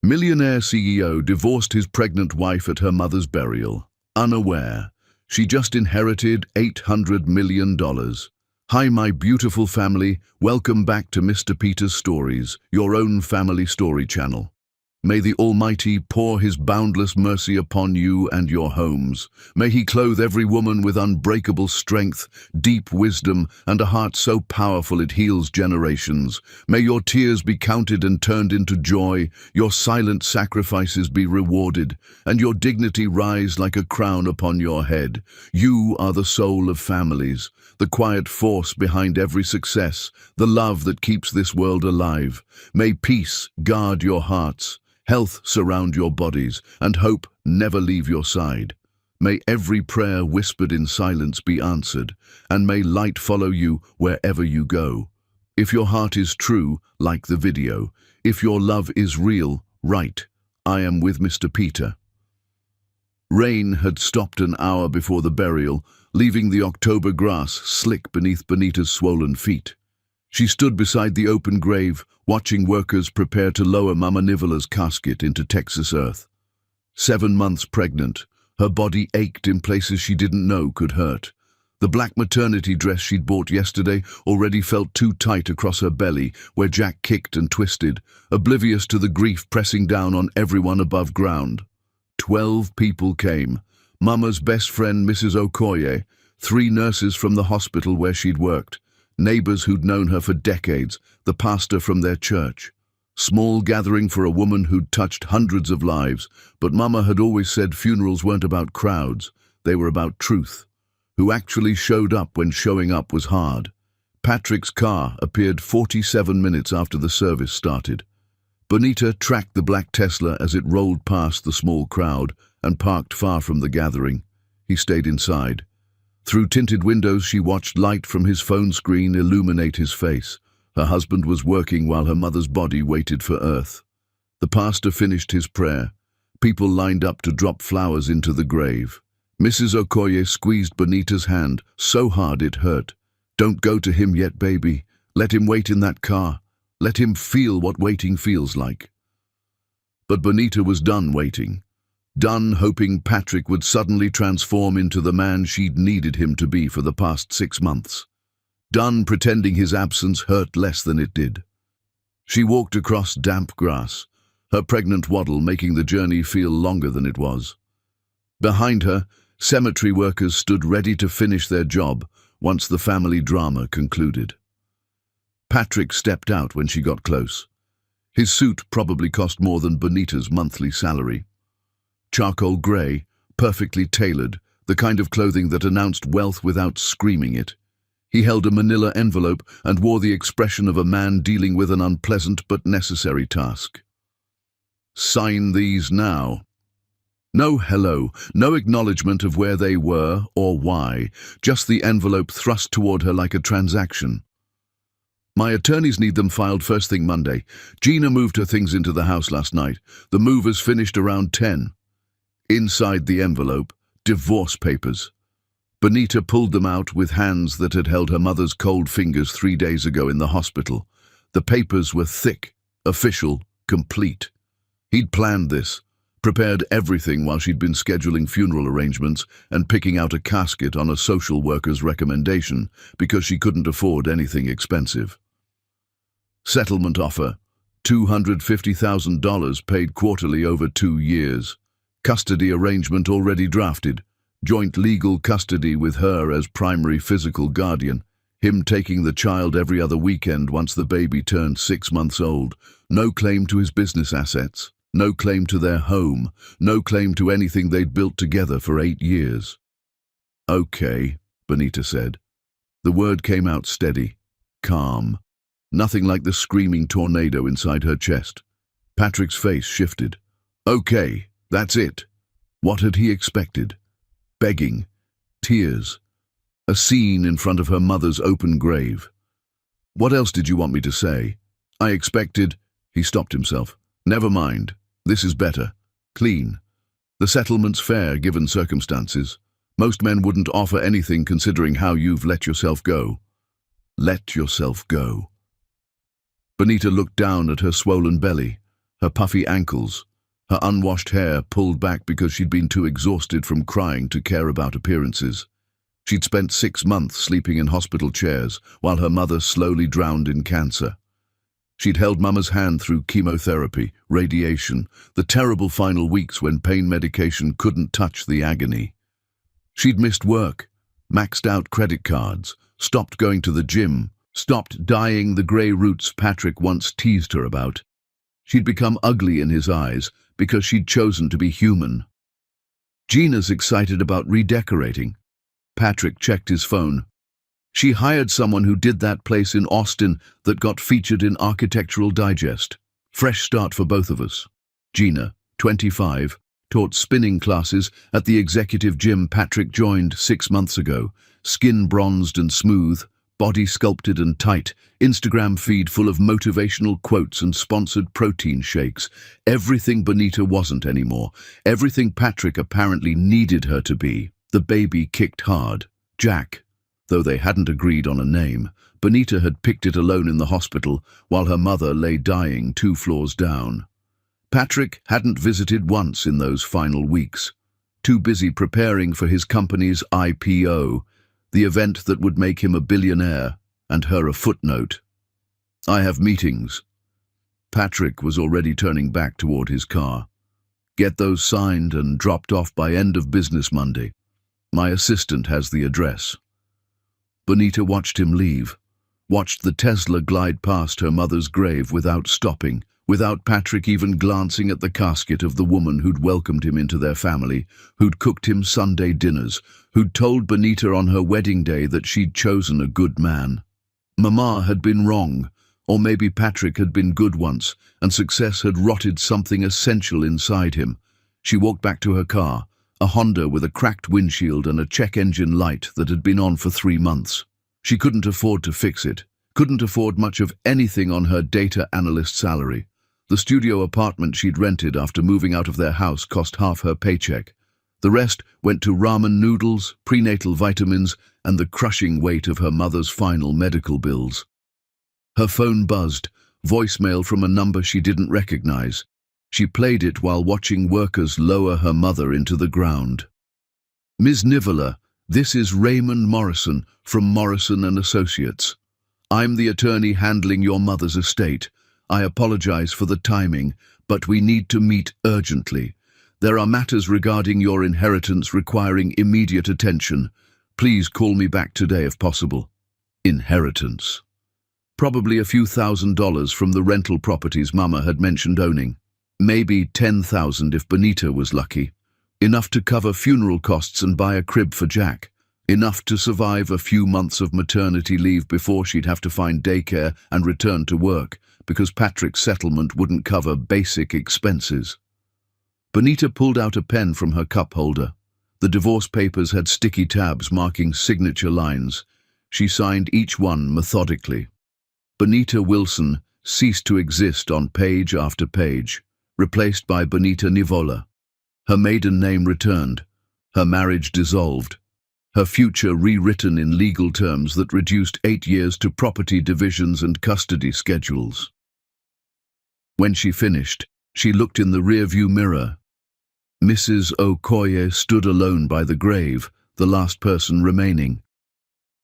Millionaire CEO divorced his pregnant wife at her mother's burial. Unaware, she just inherited $800 million. Hi, my beautiful family. Welcome back to Mr. Peter's Stories, your own family story channel. May the Almighty pour His boundless mercy upon you and your homes. May He clothe every woman with unbreakable strength, deep wisdom, and a heart so powerful it heals generations. May your tears be counted and turned into joy, your silent sacrifices be rewarded, and your dignity rise like a crown upon your head. You are the soul of families, the quiet force behind every success, the love that keeps this world alive. May peace guard your hearts, health surround your bodies, and hope never leave your side. May every prayer whispered in silence be answered, and may light follow you wherever you go. If your heart is true, like the video. If your love is real, write, "I am with Mr. Peter." Rain had stopped an hour before the burial, leaving the October grass slick beneath Benita's swollen feet. She stood beside the open grave, watching workers prepare to lower Mama Nivola's casket into Texas earth. 7 months pregnant, her body ached in places she didn't know could hurt. The black maternity dress she'd bought yesterday already felt too tight across her belly, where Jack kicked and twisted, oblivious to the grief pressing down on everyone above ground. 12 people came. Mama's best friend, Mrs. Okoye, 3 nurses from the hospital where she'd worked, neighbors who'd known her for decades, the pastor from their church. Small gathering for a woman who'd touched hundreds of lives, but Mama had always said funerals weren't about crowds, they were about truth. Who actually showed up when showing up was hard. Patrick's car appeared 47 minutes after the service started. Benita tracked the black Tesla as it rolled past the small crowd and parked far from the gathering. He stayed inside. Through tinted windows, she watched light from his phone screen illuminate his face. Her husband was working while her mother's body waited for earth. The pastor finished his prayer. People lined up to drop flowers into the grave. Mrs. Okoye squeezed Benita's hand so hard it hurt. "Don't go to him yet, baby. Let him wait in that car. Let him feel what waiting feels like." But Benita was done waiting. Done hoping Patrick would suddenly transform into the man she'd needed him to be for the past 6 months. Done pretending his absence hurt less than it did. She walked across damp grass, her pregnant waddle making the journey feel longer than it was. Behind her, cemetery workers stood ready to finish their job once the family drama concluded. Patrick stepped out when she got close. His suit probably cost more than Benita's monthly salary. Charcoal grey, perfectly tailored, the kind of clothing that announced wealth without screaming it. He held a manila envelope and wore the expression of a man dealing with an unpleasant but necessary task. "Sign these now." No hello, no acknowledgement of where they were or why, just the envelope thrust toward her like a transaction. "My attorneys need them filed first thing Monday. Gina moved her things into the house last night. The movers finished around 10. Inside the envelope, divorce papers. Benita pulled them out with hands that had held her mother's cold fingers 3 days ago in the hospital. The papers were thick, official, complete. He'd planned this, prepared everything while she'd been scheduling funeral arrangements and picking out a casket on a social worker's recommendation because she couldn't afford anything expensive. Settlement offer, $250,000 paid quarterly over 2 years. Custody arrangement already drafted. Joint legal custody with her as primary physical guardian. Him taking the child every other weekend once the baby turned 6 months old. No claim to his business assets. No claim to their home. No claim to anything they'd built together for 8 years. "Okay," Benita said. The word came out steady, calm. Nothing like the screaming tornado inside her chest. Patrick's face shifted. "Okay. That's it." What had he expected? Begging, tears, a scene in front of her mother's open grave. "What else did you want me to say?" "I expected—" He stopped himself. "Never mind. This is better. Clean. The settlement's fair given circumstances. Most men wouldn't offer anything considering how you've let yourself go." Let yourself go. Benita looked down at her swollen belly. her puffy ankles, her unwashed hair pulled back because she'd been too exhausted from crying to care about appearances. She'd spent 6 months sleeping in hospital chairs while her mother slowly drowned in cancer. She'd held Mama's hand through chemotherapy, radiation, the terrible final weeks when pain medication couldn't touch the agony. She'd missed work, maxed out credit cards, stopped going to the gym, stopped dyeing the grey roots Patrick once teased her about. She'd become ugly in his eyes because she'd chosen to be human. Gina's excited about redecorating. Patrick checked his phone. She hired someone who did that place in Austin that got featured in Architectural Digest. Fresh start for both of us. Gina, 25, taught spinning classes at the executive gym Patrick joined 6 months ago. Skin bronzed and smooth, body sculpted and tight, Instagram feed full of motivational quotes and sponsored protein shakes. Everything Bonita wasn't anymore. Everything Patrick apparently needed her to be. The baby kicked hard. Jack. Though they hadn't agreed on a name, Bonita had picked it alone in the hospital while her mother lay dying 2 floors down. Patrick hadn't visited once in those final weeks, too busy preparing for his company's IPO, the event that would make him a billionaire, and her a footnote. "I have meetings." Patrick was already turning back toward his car. "Get those signed and dropped off by end of business Monday. My assistant has the address." Bonita watched him leave, watched the Tesla glide past her mother's grave without stopping, without Patrick even glancing at the casket of the woman who'd welcomed him into their family, who'd cooked him Sunday dinners, who'd told Bonita on her wedding day that she'd chosen a good man. Mama had been wrong, or maybe Patrick had been good once, and success had rotted something essential inside him. She walked back to her car, a Honda with a cracked windshield and a check engine light that had been on for 3 months. She couldn't afford to fix it, couldn't afford much of anything on her data analyst salary. The studio apartment she'd rented after moving out of their house cost half her paycheck. The rest went to ramen noodles, prenatal vitamins, and the crushing weight of her mother's final medical bills. Her phone buzzed, voicemail from a number she didn't recognize. She played it while watching workers lower her mother into the ground. "Ms. Nivola, this is Raymond Morrison from Morrison & Associates. I'm the attorney handling your mother's estate. I apologize for the timing, but we need to meet urgently. There are matters regarding your inheritance requiring immediate attention. Please call me back today if possible." Inheritance. Probably a few $1,000s from the rental properties Mama had mentioned owning. Maybe 10,000 if Bonita was lucky. Enough to cover funeral costs and buy a crib for Jack. Enough to survive a few months of maternity leave before she'd have to find daycare and return to work, because Patrick's settlement wouldn't cover basic expenses. Bonita pulled out a pen from her cup holder. The divorce papers had sticky tabs marking signature lines. She signed each one methodically. Bonita Wilson ceased to exist on page after page, replaced by Bonita Nivola. Her maiden name returned, her marriage dissolved, her future rewritten in legal terms that reduced 8 years to property divisions and custody schedules. When she finished, she looked in the rearview mirror. Mrs. Okoye stood alone by the grave, the last person remaining.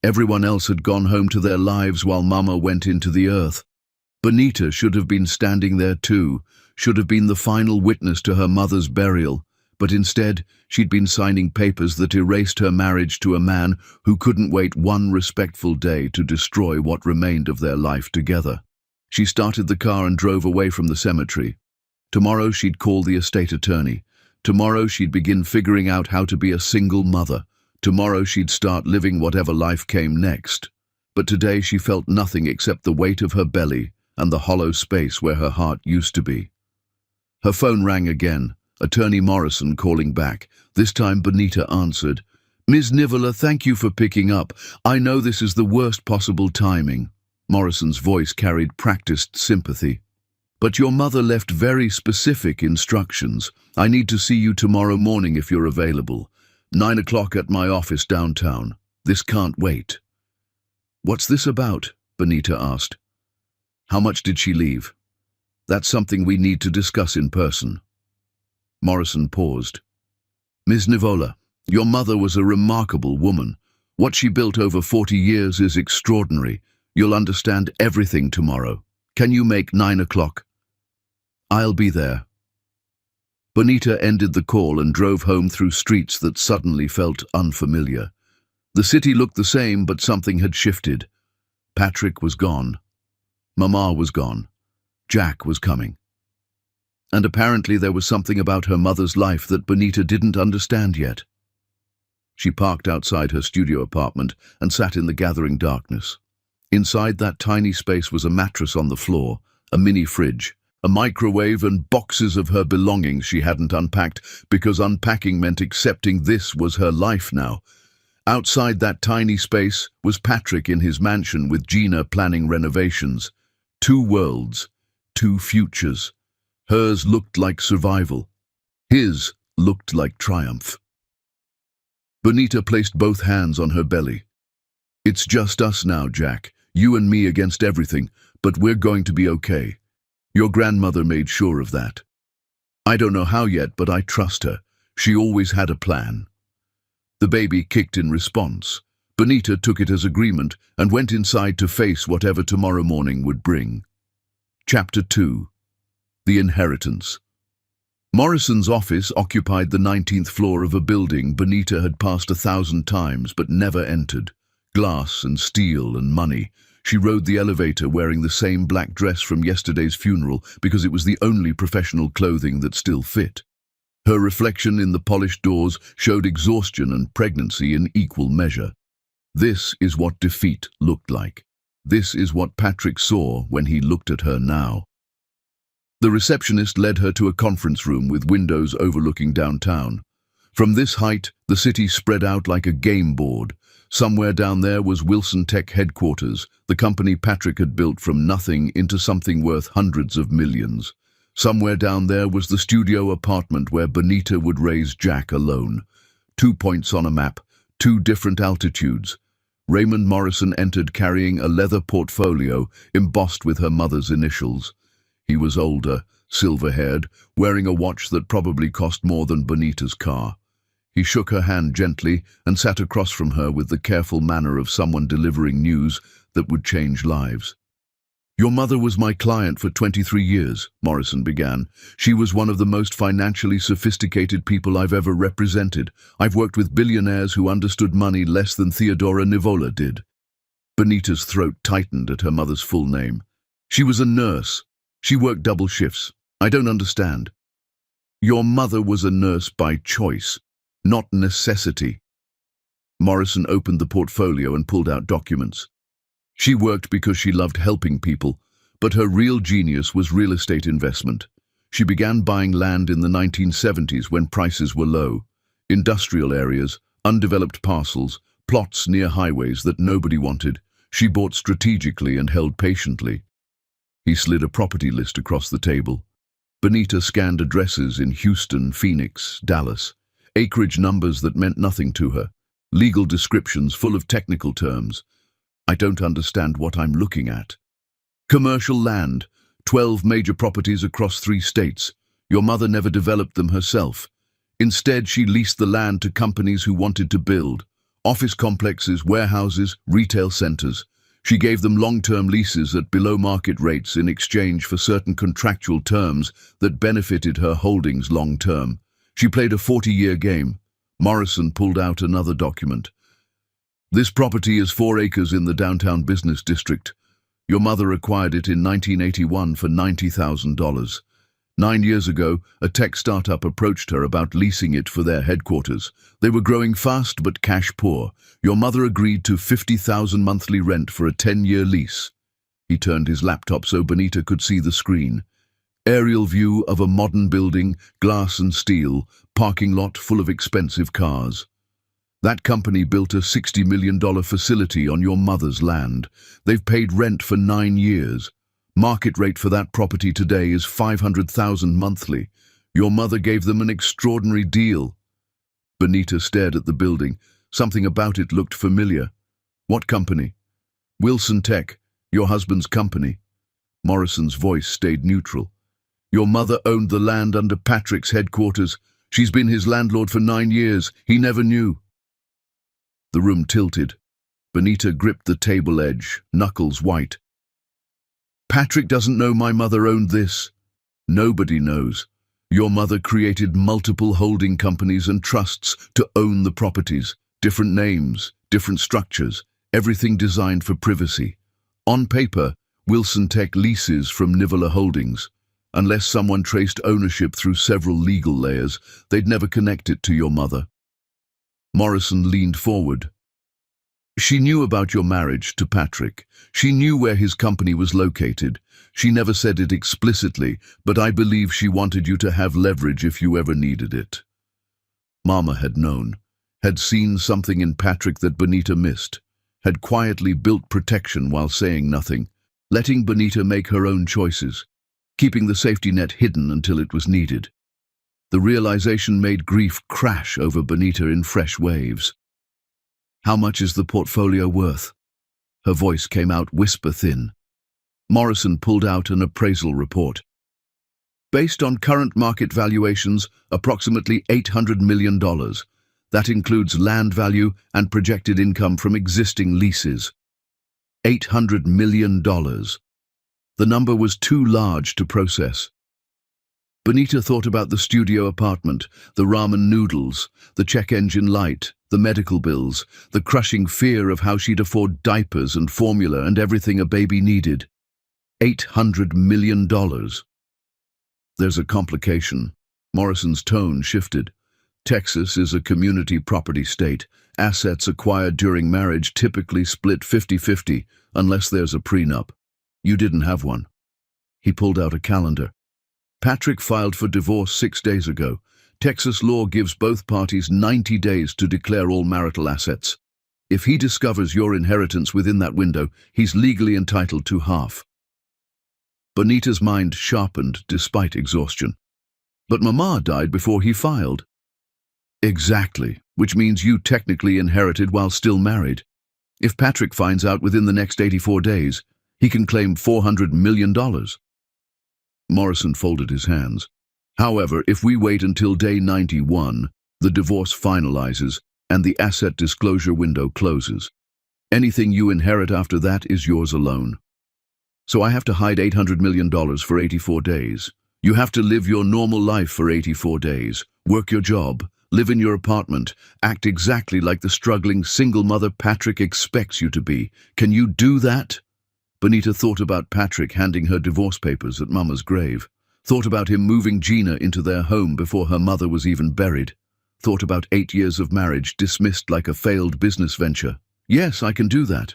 Everyone else had gone home to their lives while Mama went into the earth. Bonita should have been standing there too, should have been the final witness to her mother's burial, but instead she'd been signing papers that erased her marriage to a man who couldn't wait one respectful day to destroy what remained of their life together. She started the car and drove away from the cemetery. Tomorrow she'd call the estate attorney. Tomorrow she'd begin figuring out how to be a single mother. Tomorrow she'd start living whatever life came next. But today she felt nothing except the weight of her belly and the hollow space where her heart used to be. Her phone rang again, Attorney Morrison calling back. This time Bonita answered. "Ms. Nivola, thank you for picking up. I know this is the worst possible timing." Morrison's voice carried practiced sympathy. "But your mother left very specific instructions. I need to see you tomorrow morning if you're available. 9 o'clock at my office downtown. This can't wait." "What's this about?" Bonita asked. "How much did she leave?" That's something we need to discuss in person." Morrison paused. "Ms. Nivola, your mother was a remarkable woman. What she built over 40 years is extraordinary. You'll understand everything tomorrow. Can you make 9 o'clock?" "I'll be there." Bonita ended the call and drove home through streets that suddenly felt unfamiliar. The city looked the same, but something had shifted. Patrick was gone. Mama was gone. Jack was coming. And apparently there was something about her mother's life that Bonita didn't understand yet. She parked outside her studio apartment and sat in the gathering darkness. Inside that tiny space was a mattress on the floor, a mini fridge, a microwave, and boxes of her belongings she hadn't unpacked, because unpacking meant accepting this was her life now. Outside that tiny space was Patrick in his mansion with Gina planning renovations. 2 worlds, 2 futures. Hers looked like survival. His looked like triumph. Bonita placed both hands on her belly. "It's just us now, Jack. You and me against everything, but we're going to be okay. Your grandmother made sure of that. I don't know how yet, but I trust her. She always had a plan." The baby kicked in response. Bonita took it as agreement and went inside to face whatever tomorrow morning would bring. Chapter 2. The Inheritance. Morrison's office occupied the 19th floor of a building Bonita had passed 1,000 times but never entered. Glass and steel and money. She rode the elevator wearing the same black dress from yesterday's funeral because it was the only professional clothing that still fit. Her reflection in the polished doors showed exhaustion and pregnancy in equal measure. This is what defeat looked like. This is what Patrick saw when he looked at her now. The receptionist led her to a conference room with windows overlooking downtown. From this height, the city spread out like a game board. Somewhere down there was Wilson Tech headquarters, the company Patrick had built from nothing into something worth hundreds of millions. Somewhere down there was the studio apartment where Bonita would raise Jack alone. 2 points on a map, 2 different altitudes. Raymond Morrison entered carrying a leather portfolio embossed with her mother's initials. He was older, silver-haired, wearing a watch that probably cost more than Bonita's car. He shook her hand gently and sat across from her with the careful manner of someone delivering news that would change lives. "Your mother was my client for 23 years, Morrison began. "She was one of the most financially sophisticated people I've ever represented. I've worked with billionaires who understood money less than Theodora Nivola did." Bonita's throat tightened at her mother's full name. "She was a nurse. She worked double shifts. I don't understand." "Your mother was a nurse by choice, not necessity." Morrison opened the portfolio and pulled out documents. "She worked because she loved helping people, but her real genius was real estate investment. She began buying land in the 1970s when prices were low. Industrial areas, undeveloped parcels, plots near highways that nobody wanted. She bought strategically and held patiently." He slid a property list across the table. Bonita scanned addresses in Houston, Phoenix, Dallas. Acreage numbers that meant nothing to her. Legal descriptions full of technical terms. "I don't understand what I'm looking at." "Commercial land, 12 major properties across 3 states. Your mother never developed them herself. Instead, she leased the land to companies who wanted to build. Office complexes, warehouses, retail centers. She gave them long-term leases at below-market rates in exchange for certain contractual terms that benefited her holdings long-term. She played a 40-year game." Morrison pulled out another document. "This property is 4 acres in the downtown business district. Your mother acquired it in 1981 for $90,000. 9 years ago, a tech startup approached her about leasing it for their headquarters. They were growing fast but cash poor. Your mother agreed to $50,000 monthly rent for a 10-year lease." He turned his laptop so Bonita could see the screen. Aerial view of a modern building, glass and steel, parking lot full of expensive cars. "That company built a $60 million facility on your mother's land. They've paid rent for 9 years. Market rate for that property today is $500,000 monthly. Your mother gave them an extraordinary deal." Bonita stared at the building. Something about it looked familiar. "What company?" "Wilson Tech, your husband's company." Morrison's voice stayed neutral. Your mother owned the land under Patrick's headquarters. She's been his landlord for 9 years. He never knew. The room tilted. Benita gripped the table edge, knuckles white. Patrick doesn't know my mother owned this. Nobody knows. Your mother created multiple holding companies and trusts to own the properties. Different names, different structures, everything designed for privacy. On paper, Wilson Tech leases from Nivola Holdings. Unless someone traced ownership through several legal layers, they'd never connect it to your mother. Morrison leaned forward. She knew about your marriage to Patrick. She knew where his company was located. She never said it explicitly, but I believe she wanted you to have leverage if you ever needed it. Mama had known, had seen something in Patrick that Benita missed, had quietly built protection while saying nothing, letting Benita make her own choices, keeping the safety net hidden until it was needed. The realization made grief crash over Benita in fresh waves. How much is the portfolio worth? Her voice came out whisper-thin. Morrison pulled out an appraisal report. Based on current market valuations, approximately $800 million. That includes land value and projected income from existing leases. $800 million. The number was too large to process. Benita thought about the studio apartment, the ramen noodles, the check engine light, the medical bills, the crushing fear of how she'd afford diapers and formula and everything a baby needed. $800 million. There's a complication. Morrison's tone shifted. Texas is a community property state. Assets acquired during marriage typically split 50-50, unless there's a prenup. You didn't have one. He pulled out a calendar. Patrick filed for divorce 6 days ago. Texas law gives both parties 90 days to declare all marital assets. If he discovers your inheritance within that window, he's legally entitled to half. Benita's mind sharpened despite exhaustion. But Mama died before he filed. Exactly, which means you technically inherited while still married. If Patrick finds out within the next 84 days, he can claim $400 million. Morrison folded his hands. However, if we wait until day 91, the divorce finalizes and the asset disclosure window closes. Anything you inherit after that is yours alone. So I have to hide $800 million for 84 days. You have to live your normal life for 84 days, work your job, live in your apartment, act exactly like the struggling single mother Patrick expects you to be. Can you do that? Benita thought about Patrick handing her divorce papers at Mama's grave, thought about him moving Gina into their home before her mother was even buried, thought about 8 years of marriage dismissed like a failed business venture. Yes, I can do that.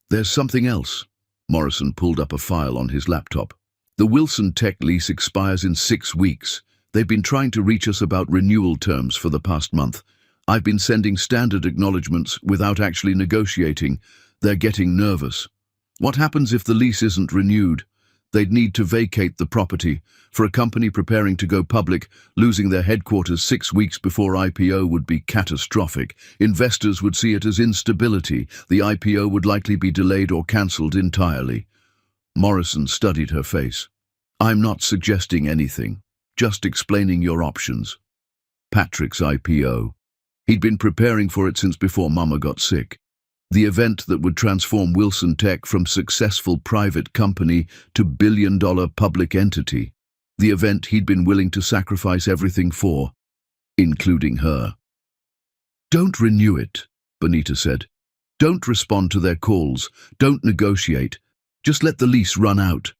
There's something else. Morrison pulled up a file on his laptop. The Wilson Tech lease expires in 6 weeks. They've been trying to reach us about renewal terms for the past month. I've been sending standard acknowledgements without actually negotiating. They're getting nervous. What happens if the lease isn't renewed? They'd need to vacate the property. For a company preparing to go public, losing their headquarters 6 weeks before IPO would be catastrophic. Investors would see it as instability. The IPO would likely be delayed or cancelled entirely. Morrison studied her face. I'm not suggesting anything, just explaining your options. Patrick's IPO. He'd been preparing for it since before Mama got sick. The event that would transform Wilson Tech from successful private company to billion-dollar public entity. The event he'd been willing to sacrifice everything for, including her. Don't renew it, Benita said. Don't respond to their calls. Don't negotiate. Just let the lease run out.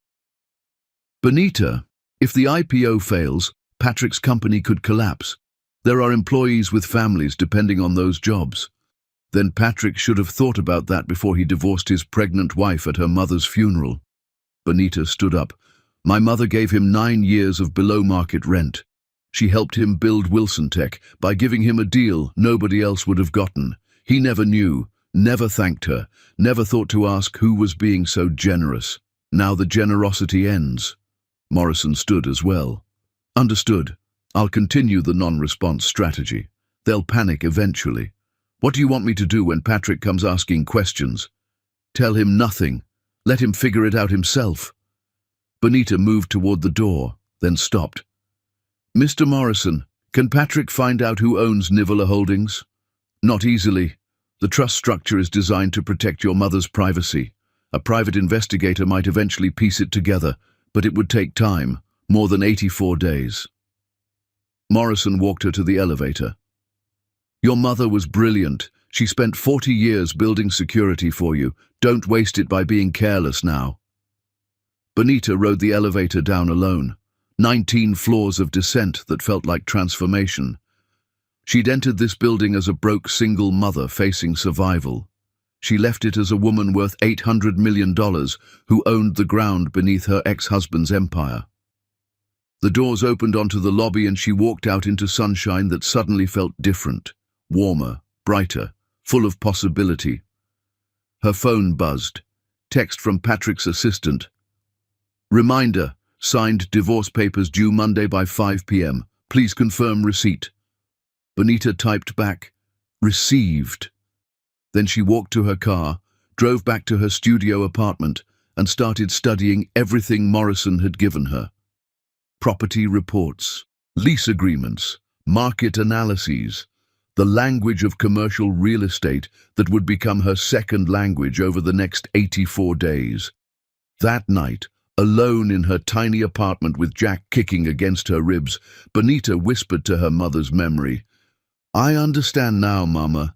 Benita, if the IPO fails, Patrick's company could collapse. There are employees with families depending on those jobs. Then Patrick should have thought about that before he divorced his pregnant wife at her mother's funeral. Benita stood up. My mother gave him 9 years of below-market rent. She helped him build Wilson Tech by giving him a deal nobody else would have gotten. He never knew, never thanked her, never thought to ask who was being so generous. Now the generosity ends. Morrison stood as well. Understood. I'll continue the non-response strategy. They'll panic eventually. What do you want me to do when Patrick comes asking questions? Tell him nothing. Let him figure it out himself. Benita moved toward the door. then stopped. "Mr. Morrison, can Patrick find out who owns Nivola Holdings?" "Not easily. The trust structure is designed to protect your mother's privacy. A private investigator might eventually piece it together, but it would take time, more than 84 days. Morrison walked her to the elevator. "Your mother was brilliant. She spent 40 years building security for you. Don't waste it by being careless now." Bonita rode the elevator down alone. 19 floors of descent that felt like transformation. She'd entered this building as a broke single mother facing survival. She left it as a woman worth $800 million who owned the ground beneath her ex-husband's empire. The doors opened onto the lobby and she walked out into sunshine that suddenly felt different, warmer, brighter, full of possibility. Her phone buzzed. Text from Patrick's assistant. "Reminder, signed divorce papers due Monday by 5 p.m. Please confirm receipt." Bonita typed back, "Received." Then she walked to her car, drove back to her studio apartment, and started studying everything Morrison had given her. Property reports, lease agreements, market analyses, the language of commercial real estate that would become her second language over the next 84 days. That night, alone in her tiny apartment with Jack kicking against her ribs, Bonita whispered to her mother's memory, "I understand now, Mama.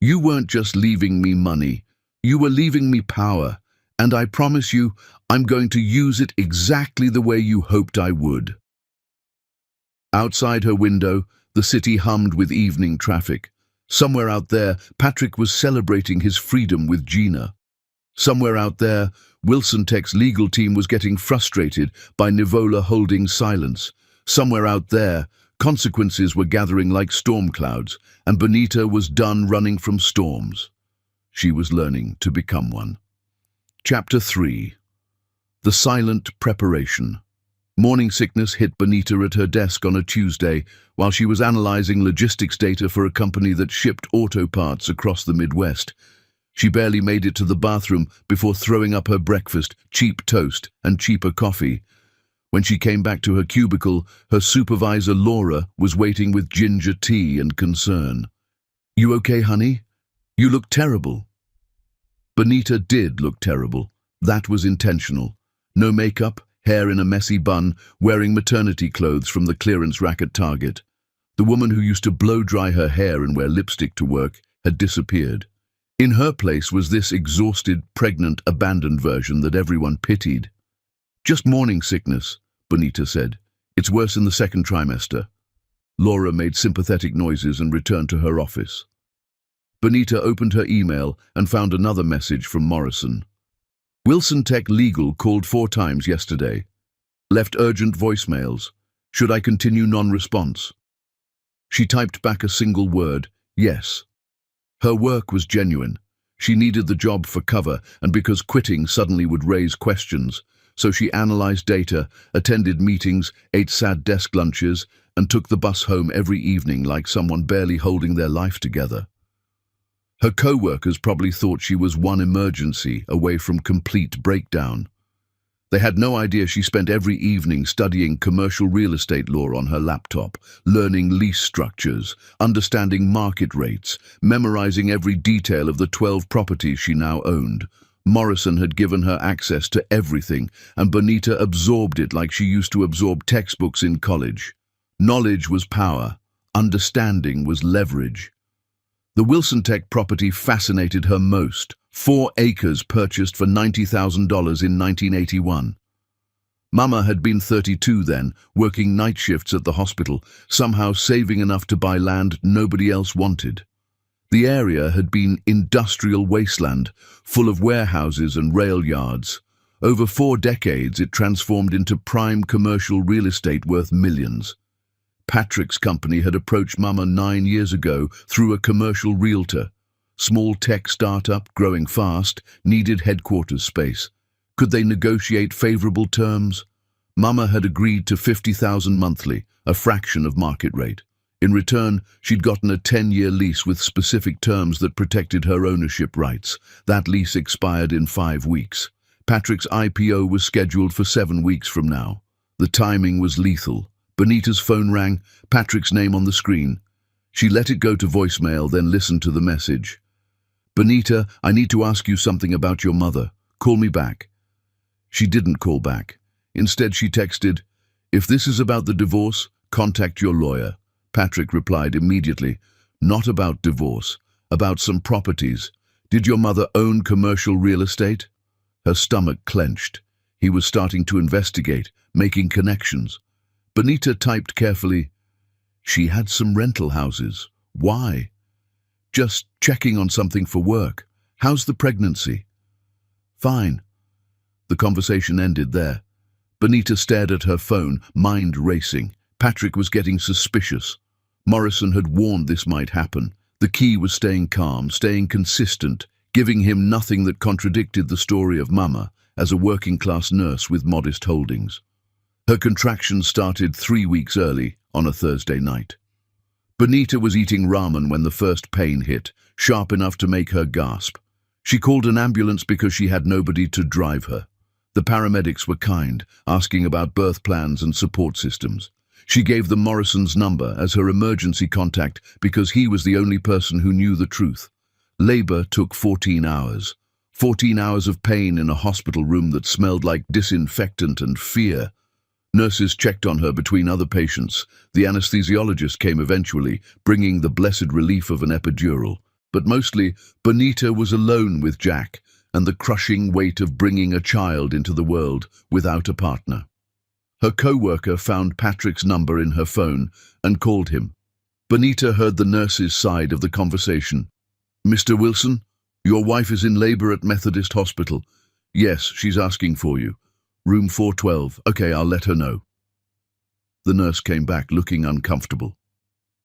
You weren't just leaving me money. You were leaving me power, and I promise you, I'm going to use it exactly the way you hoped I would." Outside her window, the city hummed with evening traffic. Somewhere out there, Patrick was celebrating his freedom with Gina. Somewhere out there, Wilson Tech's legal team was getting frustrated by Nivola Holdings' silence. Somewhere out there, consequences were gathering like storm clouds, and Bonita was done running from storms. She was learning to become one. Chapter 3. The Silent Preparation. Morning sickness hit Bonita at her desk on a Tuesday while she was analyzing logistics data for a company that shipped auto parts across the Midwest. She barely made it to the bathroom before throwing up her breakfast, cheap toast, and cheaper coffee. When she came back to her cubicle, her supervisor Laura was waiting with ginger tea and concern. "You okay, honey? You look terrible." Bonita did look terrible. That was intentional. No makeup, hair in a messy bun, wearing maternity clothes from the clearance rack at Target. The woman who used to blow-dry her hair and wear lipstick to work had disappeared. In her place was this exhausted, pregnant, abandoned version that everyone pitied. "Just morning sickness," Bonita said. "It's worse in the second trimester." Laura made sympathetic noises and returned to her office. Bonita opened her email and found another message from Morrison. "Wilson Tech Legal called 4 times yesterday. Left urgent voicemails. Should I continue non-response?" She typed back a single word, "Yes." Her work was genuine. She needed the job for cover, and because quitting suddenly would raise questions, so she analyzed data, attended meetings, ate sad desk lunches, and took the bus home every evening like someone barely holding their life together. Her co-workers probably thought she was one emergency away from complete breakdown. They had no idea she spent every evening studying commercial real estate law on her laptop, learning lease structures, understanding market rates, memorizing every detail of the 12 properties she now owned. Morrison had given her access to everything, and Bonita absorbed it like she used to absorb textbooks in college. Knowledge was power. Understanding was leverage. The Wilson Tech property fascinated her most. 4 acres purchased for $90,000 in 1981. Mama had been 32 then, working night shifts at the hospital, somehow saving enough to buy land nobody else wanted. The area had been industrial wasteland, full of warehouses and rail yards. Over 4 decades, it transformed into prime commercial real estate worth millions. Patrick's company had approached Mama 9 years ago through a commercial realtor. Small tech startup, growing fast, needed headquarters space. Could they negotiate favorable terms? Mama had agreed to $50,000 monthly, a fraction of market rate. In return, she'd gotten a 10-year lease with specific terms that protected her ownership rights. That lease expired in 5 weeks. Patrick's IPO was scheduled for 7 weeks from now. The timing was lethal. Benita's phone rang, Patrick's name on the screen. She let it go to voicemail, then listened to the message. "Benita, I need to ask you something about your mother. Call me back." She didn't call back. Instead, she texted, "If this is about the divorce, contact your lawyer." Patrick replied immediately, "Not about divorce, about some properties. Did your mother own commercial real estate?" Her stomach clenched. He was starting to investigate, making connections. Benita typed carefully, "She had some rental houses. Why?" "Just checking on something for work. How's the pregnancy?" "Fine." The conversation ended there. Benita stared at her phone, mind racing. Patrick was getting suspicious. Morrison had warned this might happen. The key was staying calm, staying consistent, giving him nothing that contradicted the story of Mama as a working-class nurse with modest holdings. Her contractions started 3 weeks early on a Thursday night. Benita was eating ramen when the first pain hit, sharp enough to make her gasp. She called an ambulance because she had nobody to drive her. The paramedics were kind, asking about birth plans and support systems. She gave them Morrison's number as her emergency contact because he was the only person who knew the truth. Labor took 14 hours. 14 hours of pain in a hospital room that smelled like disinfectant and fear. Nurses checked on her between other patients. The anesthesiologist came eventually, bringing the blessed relief of an epidural. But mostly, Benita was alone with Jack and the crushing weight of bringing a child into the world without a partner. Her co-worker found Patrick's number in her phone and called him. Benita heard the nurse's side of the conversation. "Mr. Wilson, your wife is in labor at Methodist Hospital. Yes, she's asking for you. Room 412. Okay, I'll let her know." The nurse came back looking uncomfortable.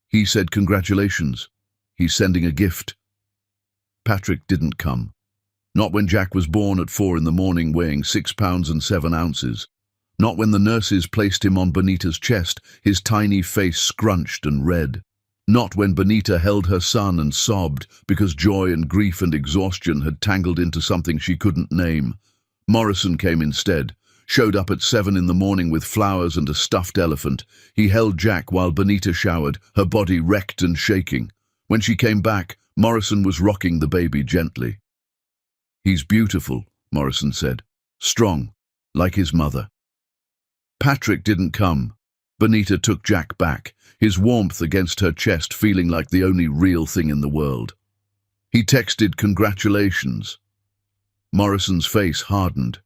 "He said congratulations. He's sending a gift." Patrick didn't come. Not when Jack was born at 4 in the morning weighing 6 pounds and 7 ounces. Not when the nurses placed him on Benita's chest, his tiny face scrunched and red. Not when Benita held her son and sobbed because joy and grief and exhaustion had tangled into something she couldn't name. Morrison came instead. Showed up at 7 in the morning with flowers and a stuffed elephant. He held Jack while Benita showered, her body wrecked and shaking. When she came back, Morrison was rocking the baby gently. "He's beautiful," Morrison said. "Strong, like his mother." Patrick didn't come. Benita took Jack back, his warmth against her chest feeling like the only real thing in the world. He texted congratulations. Morrison's face hardened.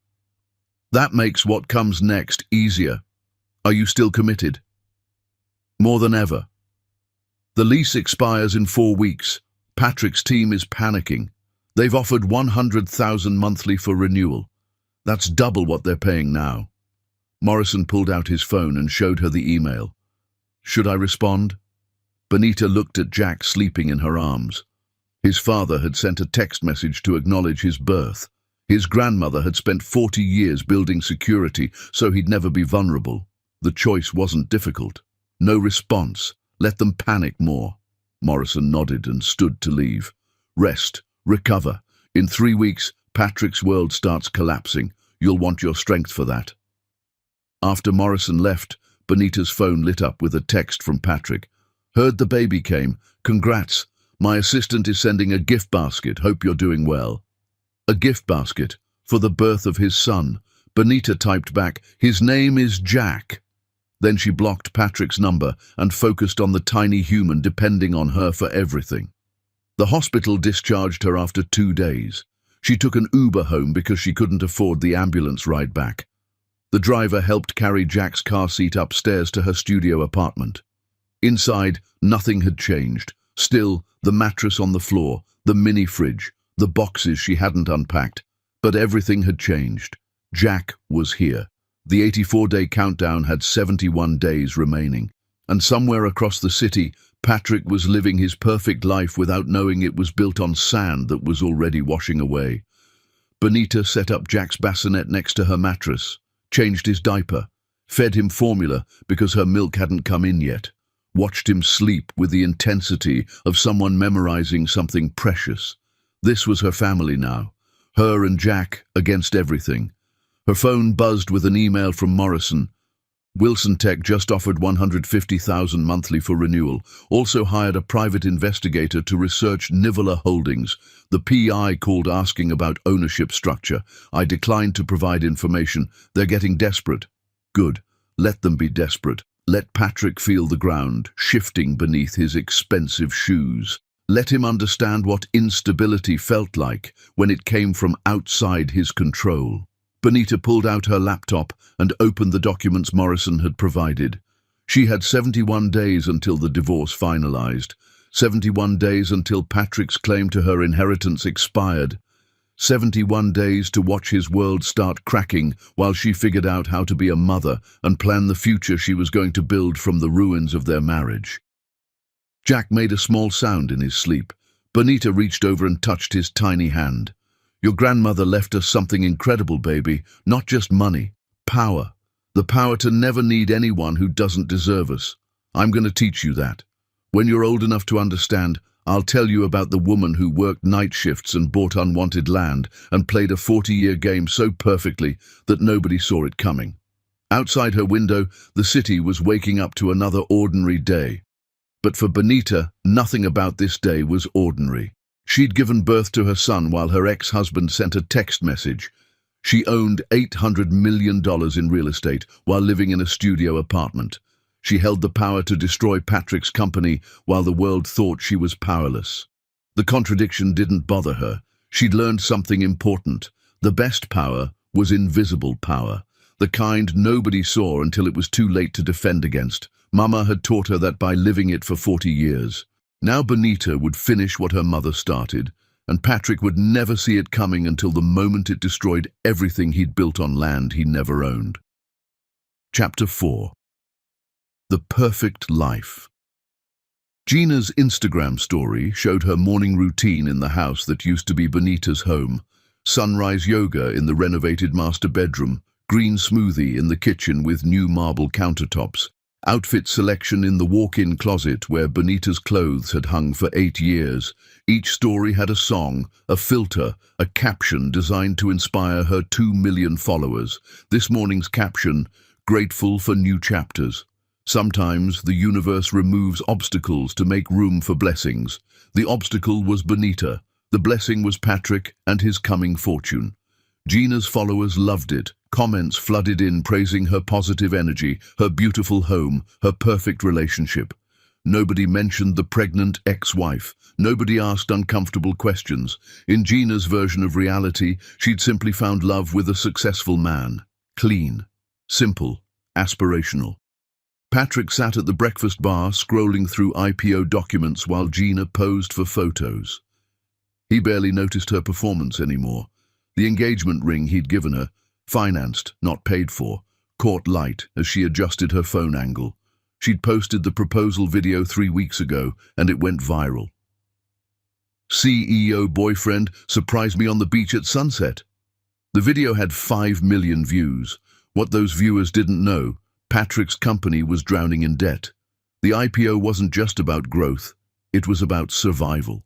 "That makes what comes next easier. Are you still committed?" "More than ever." The lease expires in 4 weeks. Patrick's team is panicking. They've offered $100,000 monthly for renewal. That's double what they're paying now. Morrison pulled out his phone and showed her the email. "Should I respond?" Benita looked at Jack sleeping in her arms. His father had sent a text message to acknowledge his birth. His grandmother had spent 40 years building security, so he'd never be vulnerable. The choice wasn't difficult. No response. Let them panic more. Morrison nodded and stood to leave. Rest. Recover. In 3 weeks, Patrick's world starts collapsing. You'll want your strength for that. After Morrison left, Benita's phone lit up with a text from Patrick. "Heard the baby came. Congrats. My assistant is sending a gift basket. Hope you're doing well." A gift basket for the birth of his son. Benita typed back, "His name is Jack." Then she blocked Patrick's number and focused on the tiny human depending on her for everything. The hospital discharged her after 2 days. She took an Uber home because she couldn't afford the ambulance ride back. The driver helped carry Jack's car seat upstairs to her studio apartment. Inside, nothing had changed. Still, the mattress on the floor, the mini fridge, the boxes she hadn't unpacked. But everything had changed. Jack was here. The 84-day countdown had 71 days remaining. And somewhere across the city, Patrick was living his perfect life without knowing it was built on sand that was already washing away. Benita set up Jack's bassinet next to her mattress, changed his diaper, fed him formula because her milk hadn't come in yet, watched him sleep with the intensity of someone memorizing something precious. This was her family now, her and Jack against everything. Her phone buzzed with an email from Morrison. Wilson Tech just offered $150,000 monthly for renewal, also hired a private investigator to research Nivola Holdings. The PI called asking about ownership structure. I declined to provide information. They're getting desperate. Good. Let them be desperate. Let Patrick feel the ground shifting beneath his expensive shoes. Let him understand what instability felt like when it came from outside his control. Benita pulled out her laptop and opened the documents Morrison had provided. She had 71 days until the divorce finalized, 71 days until Patrick's claim to her inheritance expired, 71 days to watch his world start cracking while she figured out how to be a mother and plan the future she was going to build from the ruins of their marriage. Jack made a small sound in his sleep. Benita reached over and touched his tiny hand. Your grandmother left us something incredible, baby. Not just money. Power. The power to never need anyone who doesn't deserve us. I'm going to teach you that. When you're old enough to understand, I'll tell you about the woman who worked night shifts and bought unwanted land and played a 40-year game so perfectly that nobody saw it coming. Outside her window, the city was waking up to another ordinary day. But for Benita, nothing about this day was ordinary. She'd given birth to her son while her ex-husband sent a text message. She owned $800 million in real estate while living in a studio apartment. She held the power to destroy Patrick's company while the world thought she was powerless. The contradiction didn't bother her. She'd learned something important. The best power was invisible power, the kind nobody saw until it was too late to defend against. Mama had taught her that by living it for 40 years. Now Benita would finish what her mother started, and Patrick would never see it coming until the moment it destroyed everything he'd built on land he never owned. Chapter 4. The Perfect Life. Gina's Instagram story showed her morning routine in the house that used to be Benita's home. Sunrise yoga in the renovated master bedroom, green smoothie in the kitchen with new marble countertops, outfit selection in the walk-in closet where Benita's clothes had hung for 8 years. Each story had a song, a filter, a caption designed to inspire her 2 million followers. This morning's caption, grateful for new chapters. Sometimes the universe removes obstacles to make room for blessings. The obstacle was Benita. The blessing was Patrick and his coming fortune. Gina's followers loved it. Comments flooded in praising her positive energy, her beautiful home, her perfect relationship. Nobody mentioned the pregnant ex-wife. Nobody asked uncomfortable questions. In Gina's version of reality, she'd simply found love with a successful man. Clean, simple, aspirational. Patrick sat at the breakfast bar scrolling through IPO documents while Gina posed for photos. He barely noticed her performance anymore. The engagement ring he'd given her, financed, not paid for, caught light as she adjusted her phone angle. She'd posted the proposal video 3 weeks ago, and it went viral. CEO boyfriend surprised me on the beach at sunset. The video had 5 million views. What those viewers didn't know, Patrick's company was drowning in debt. The IPO wasn't just about growth, it was about survival.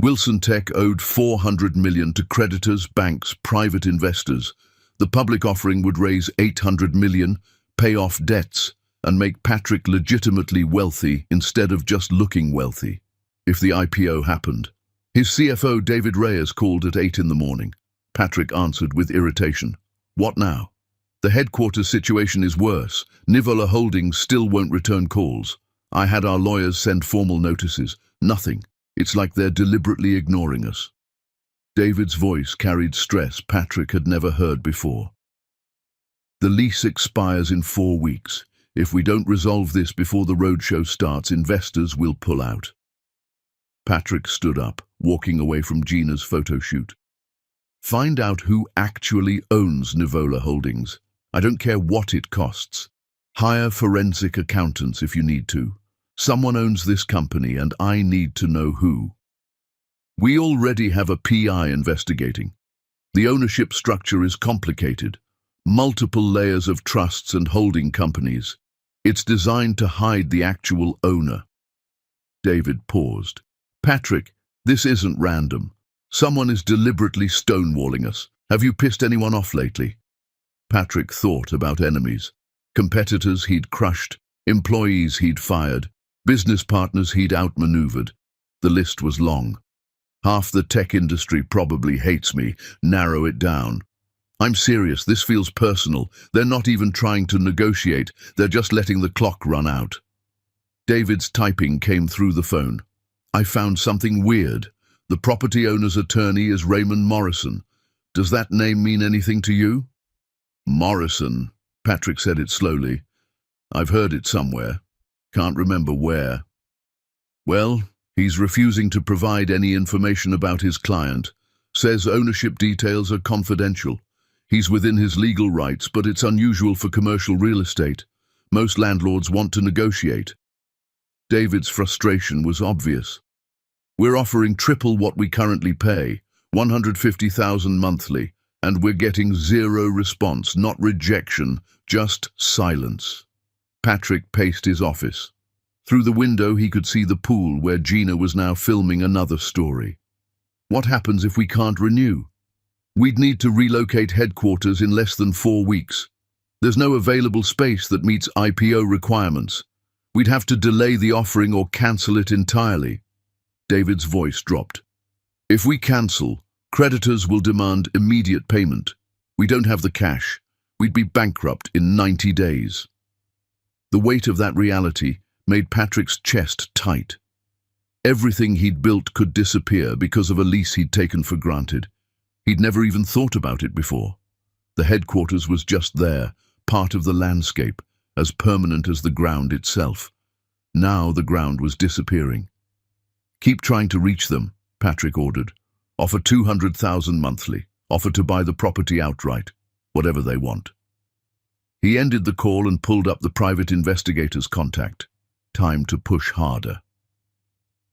Wilson Tech owed $400 million to creditors, banks, private investors. The public offering would raise $800 million, pay off debts, and make Patrick legitimately wealthy instead of just looking wealthy. If the IPO happened. His CFO David Reyes called at 8 in the morning. Patrick answered with irritation. What now? The headquarters situation is worse. Nivola Holdings still won't return calls. I had our lawyers send formal notices. Nothing. It's like they're deliberately ignoring us. David's voice carried stress Patrick had never heard before. The lease expires in 4 weeks. If we don't resolve this before the roadshow starts, investors will pull out. Patrick stood up, walking away from Gina's photo shoot. Find out who actually owns Nivola Holdings. I don't care what it costs. Hire forensic accountants if you need to. Someone owns this company and I need to know who. We already have a PI investigating. The ownership structure is complicated. Multiple layers of trusts and holding companies. It's designed to hide the actual owner. David paused. Patrick, this isn't random. Someone is deliberately stonewalling us. Have you pissed anyone off lately? Patrick thought about enemies. Competitors he'd crushed, employees he'd fired, business partners he'd outmaneuvered. The list was long. Half the tech industry probably hates me. Narrow it down. I'm serious, this feels personal. They're not even trying to negotiate, they're just letting the clock run out. David's typing came through the phone. I found something weird. The property owner's attorney is Raymond Morrison. Does that name mean anything to you? Morrison, Patrick said it slowly. I've heard it somewhere. Can't remember where. Well, he's refusing to provide any information about his client. Says ownership details are confidential. He's within his legal rights, but it's unusual for commercial real estate. Most landlords want to negotiate. David's frustration was obvious. We're offering triple what we currently pay, $150,000 monthly, and we're getting zero response, not rejection, just silence. Patrick paced his office. Through the window he could see the pool where Gina was now filming another story. What happens if we can't renew? We'd need to relocate headquarters in less than 4 weeks. There's no available space that meets IPO requirements. We'd have to delay the offering or cancel it entirely. David's voice dropped. If we cancel, creditors will demand immediate payment. We don't have the cash. We'd be bankrupt in 90 days. The weight of that reality made Patrick's chest tight. Everything he'd built could disappear because of a lease he'd taken for granted. He'd never even thought about it before. The headquarters was just there, part of the landscape, as permanent as the ground itself. Now the ground was disappearing. Keep trying to reach them, Patrick ordered. Offer $200,000 monthly. Offer to buy the property outright, whatever they want. He ended the call and pulled up the private investigator's contact. Time to push harder.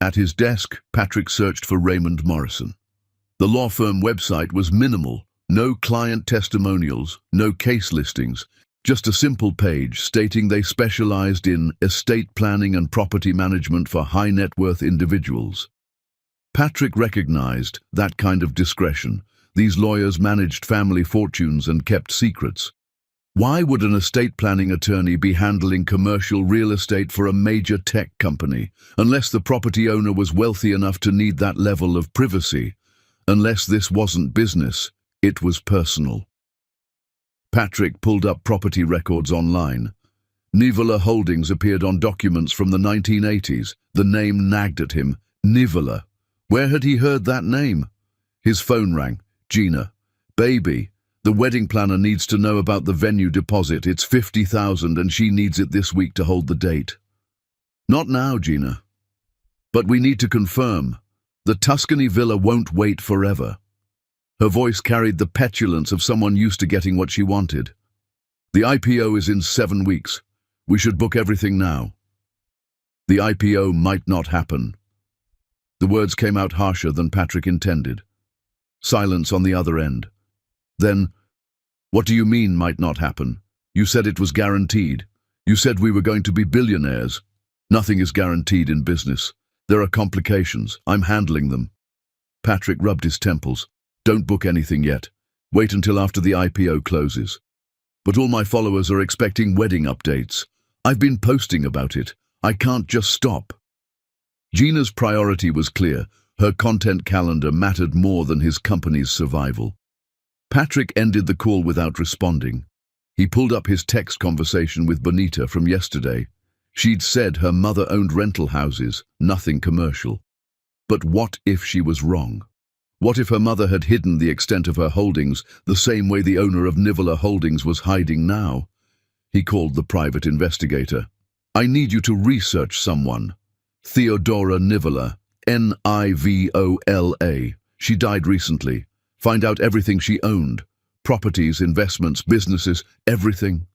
At his desk, Patrick searched for Raymond Morrison. The law firm website was minimal, no client testimonials, no case listings, just a simple page stating they specialized in estate planning and property management for high-net-worth individuals. Patrick recognized that kind of discretion. These lawyers managed family fortunes and kept secrets. Why would an estate planning attorney be handling commercial real estate for a major tech company, unless the property owner was wealthy enough to need that level of privacy? Unless this wasn't business, it was personal. Patrick pulled up property records online. Nivola Holdings appeared on documents from the 1980s. The name nagged at him. Nivola. Where had he heard that name? His phone rang. Gina. Baby, the wedding planner needs to know about the venue deposit. It's $50,000 and she needs it this week to hold the date. Not now, Gina. But we need to confirm. The Tuscany villa won't wait forever. Her voice carried the petulance of someone used to getting what she wanted. The IPO is in 7 weeks. We should book everything now. The IPO might not happen. The words came out harsher than Patrick intended. Silence on the other end. Then, what do you mean might not happen? You said it was guaranteed. You said we were going to be billionaires. Nothing is guaranteed in business. There are complications. I'm handling them. Patrick rubbed his temples. Don't book anything yet. Wait until after the IPO closes. But all my followers are expecting wedding updates. I've been posting about it. I can't just stop. Gina's priority was clear. Her content calendar mattered more than his company's survival. Patrick ended the call without responding. He pulled up his text conversation with Bonita from yesterday. She'd said her mother owned rental houses, nothing commercial. But what if she was wrong? What if her mother had hidden the extent of her holdings the same way the owner of Nivola Holdings was hiding now? He called the private investigator. I need you to research someone. Theodora Nivola, Nivola. She died recently. Find out everything she owned. Properties, investments, businesses, everything.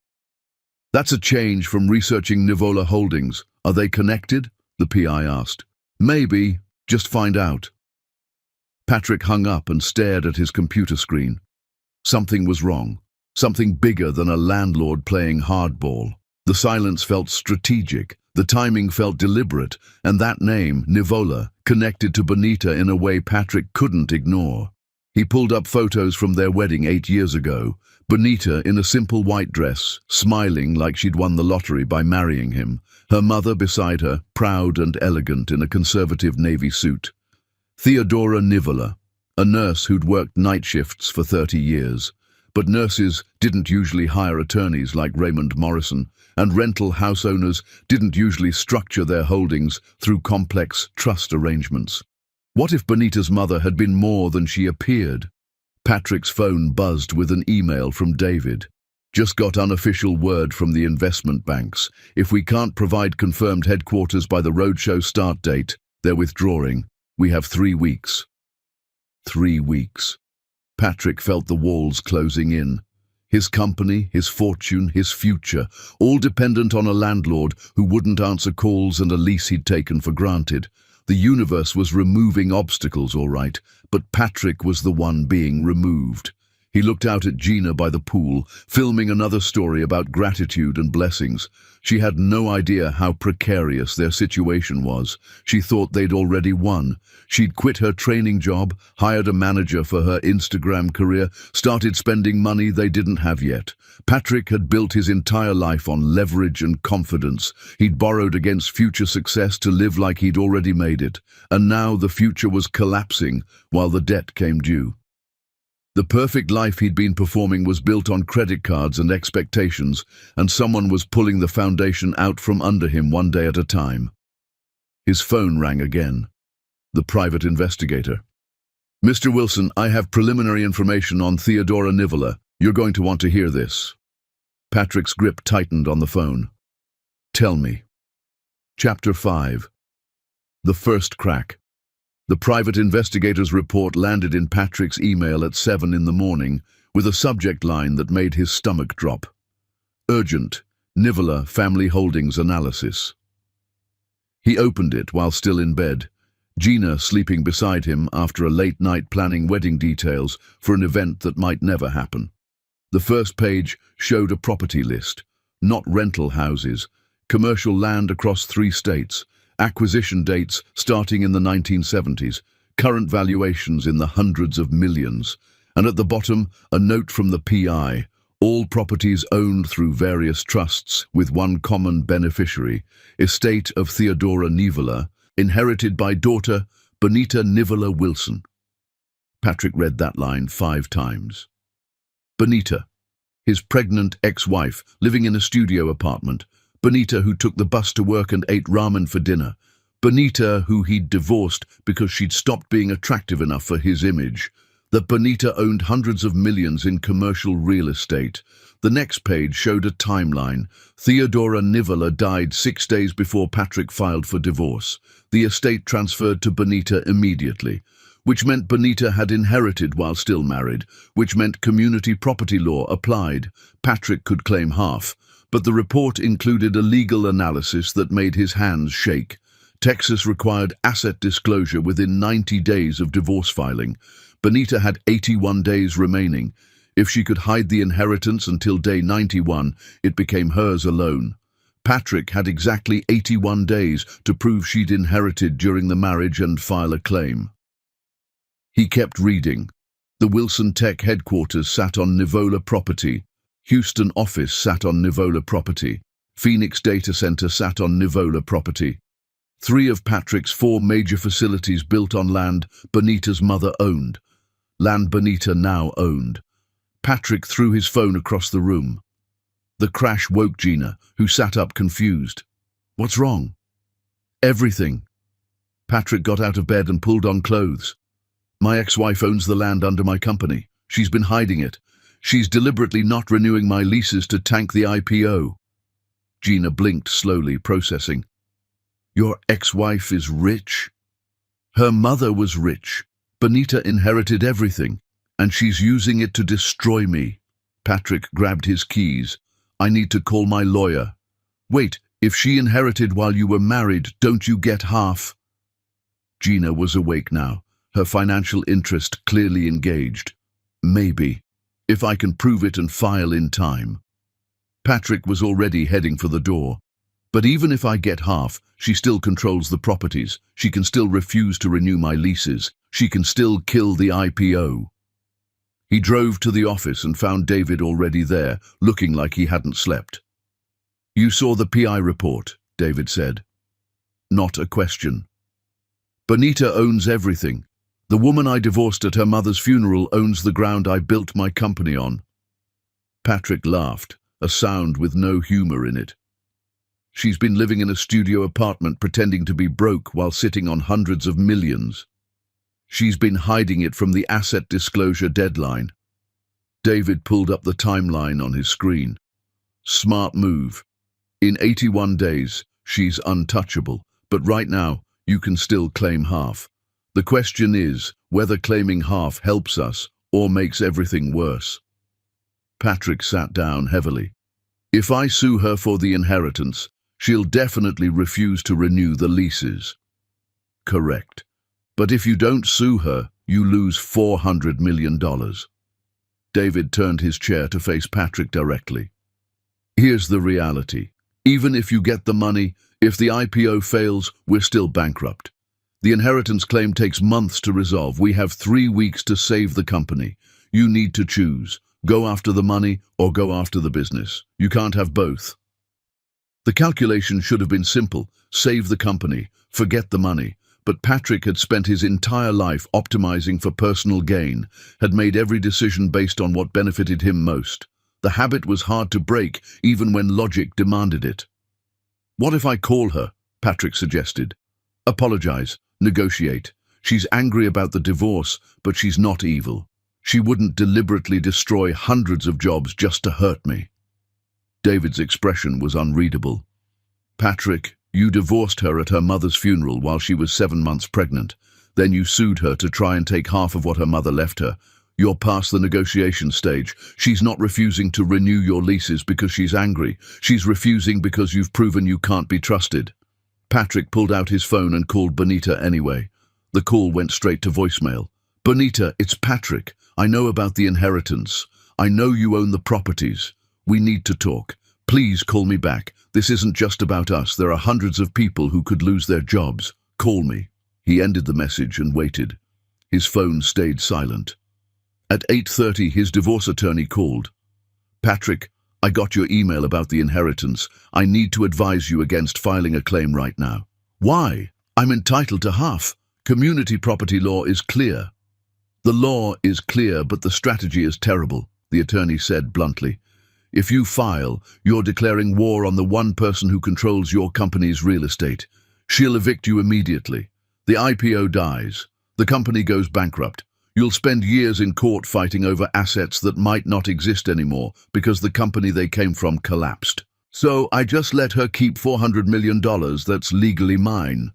That's a change from researching Nivola Holdings. Are they connected? The PI asked. Maybe. Just find out. Patrick hung up and stared at his computer screen. Something was wrong. Something bigger than a landlord playing hardball. The silence felt strategic. The timing felt deliberate. And that name, Nivola, connected to Bonita in a way Patrick couldn't ignore. He pulled up photos from their wedding 8 years ago. Bonita in a simple white dress, smiling like she'd won the lottery by marrying him. Her mother beside her, proud and elegant in a conservative navy suit. Theodora Nivola, a nurse who'd worked night shifts for 30 years. But nurses didn't usually hire attorneys like Raymond Morrison, and rental house owners didn't usually structure their holdings through complex trust arrangements. What if Bonita's mother had been more than she appeared? Patrick's phone buzzed with an email from David. Just got unofficial word from the investment banks. If we can't provide confirmed headquarters by the roadshow start date, they're withdrawing. We have 3 weeks. 3 weeks. Patrick felt the walls closing in. His company, his fortune, his future, all dependent on a landlord who wouldn't answer calls and a lease he'd taken for granted. The universe was removing obstacles, all right, but Patrick was the one being removed. He looked out at Gina by the pool, filming another story about gratitude and blessings. She had no idea how precarious their situation was. She thought they'd already won. She'd quit her training job, hired a manager for her Instagram career, started spending money they didn't have yet. Patrick had built his entire life on leverage and confidence. He'd borrowed against future success to live like he'd already made it. And now the future was collapsing while the debt came due. The perfect life he'd been performing was built on credit cards and expectations, and someone was pulling the foundation out from under him one day at a time. His phone rang again. The private investigator. "Mr. Wilson, I have preliminary information on Theodora Nivola. You're going to want to hear this." Patrick's grip tightened on the phone. "Tell me." Chapter 5. The First Crack. The private investigator's report landed in Patrick's email at 7 in the morning with a subject line that made his stomach drop. Urgent, Nivola Family Holdings Analysis. He opened it while still in bed, Gina sleeping beside him after a late night planning wedding details for an event that might never happen. The first page showed a property list, not rental houses, commercial land across 3 states, acquisition dates starting in the 1970s, current valuations in the hundreds of millions, and at the bottom a note from the PI, all properties owned through various trusts with one common beneficiary, estate of Theodora Nivola, inherited by daughter Bonita Nivola Wilson. Patrick read that line 5 times. Bonita, his pregnant ex-wife, living in a studio apartment. Bonita who took the bus to work and ate ramen for dinner. Bonita who he'd divorced because she'd stopped being attractive enough for his image. That Bonita owned hundreds of millions in commercial real estate. The next page showed a timeline. Theodora Nivola died 6 days before Patrick filed for divorce. The estate transferred to Bonita immediately, which meant Bonita had inherited while still married, which meant community property law applied. Patrick could claim half. But the report included a legal analysis that made his hands shake. Texas required asset disclosure within 90 days of divorce filing. Bonita had 81 days remaining. If she could hide the inheritance until day 91, it became hers alone. Patrick had exactly 81 days to prove she'd inherited during the marriage and file a claim. He kept reading. The Wilson Tech headquarters sat on Nivola property. Houston office sat on Nivola property. Phoenix data center sat on Nivola property. 3 of Patrick's 4 major facilities built on land Bonita's mother owned. Land Bonita now owned. Patrick threw his phone across the room. The crash woke Gina, who sat up confused. "What's wrong?" "Everything." Patrick got out of bed and pulled on clothes. "My ex-wife owns the land under my company. She's been hiding it. She's deliberately not renewing my leases to tank the IPO." Gina blinked slowly, processing. "Your ex-wife is rich?" "Her mother was rich. Bonita inherited everything, and she's using it to destroy me." Patrick grabbed his keys. "I need to call my lawyer." "Wait, if she inherited while you were married, don't you get half?" Gina was awake now, her financial interest clearly engaged. "Maybe. If I can prove it and file in time." Patrick was already heading for the door. "But even if I get half, she still controls the properties. She can still refuse to renew my leases. She can still kill the IPO." He drove to the office and found David already there, looking like he hadn't slept. "You saw the PI report," David said. "Not a question. Bonita owns everything. The woman I divorced at her mother's funeral owns the ground I built my company on." Patrick laughed, a sound with no humor in it. "She's been living in a studio apartment pretending to be broke while sitting on hundreds of millions. She's been hiding it from the asset disclosure deadline." David pulled up the timeline on his screen. "Smart move. In 81 days, she's untouchable, but right now, you can still claim half. The question is whether claiming half helps us or makes everything worse." Patrick sat down heavily. "If I sue her for the inheritance, she'll definitely refuse to renew the leases." "Correct. But if you don't sue her, you lose $400 million. David turned his chair to face Patrick directly. "Here's the reality. Even if you get the money, if the IPO fails, we're still bankrupt. The inheritance claim takes months to resolve. We have 3 weeks to save the company. You need to choose. Go after the money or go after the business. You can't have both." The calculation should have been simple. Save the company, forget the money. But Patrick had spent his entire life optimizing for personal gain, had made every decision based on what benefited him most. The habit was hard to break, even when logic demanded it. "What if I call her?" Patrick suggested. "Apologize, negotiate. She's angry about the divorce, but she's not evil. She wouldn't deliberately destroy hundreds of jobs just to hurt me." David's expression was unreadable. "Patrick, you divorced her at her mother's funeral while she was 7 months pregnant. Then you sued her to try and take half of what her mother left her. You're past the negotiation stage. She's not refusing to renew your leases because she's angry. She's refusing because you've proven you can't be trusted." Patrick pulled out his phone and called Bonita anyway. The call went straight to voicemail. "Bonita, it's Patrick. I know about the inheritance. I know you own the properties. We need to talk. Please call me back. This isn't just about us. There are hundreds of people who could lose their jobs. Call me." He ended the message and waited. His phone stayed silent. At 8:30, his divorce attorney called. "Patrick, I got your email about the inheritance. I need to advise you against filing a claim right now." "Why? I'm entitled to half. Community property law is clear." "The law is clear, but the strategy is terrible," the attorney said bluntly. "If you file, you're declaring war on the one person who controls your company's real estate. She'll evict you immediately. The IPO dies. The company goes bankrupt. You'll spend years in court fighting over assets that might not exist anymore because the company they came from collapsed. So I just let her keep $400 million that's legally mine.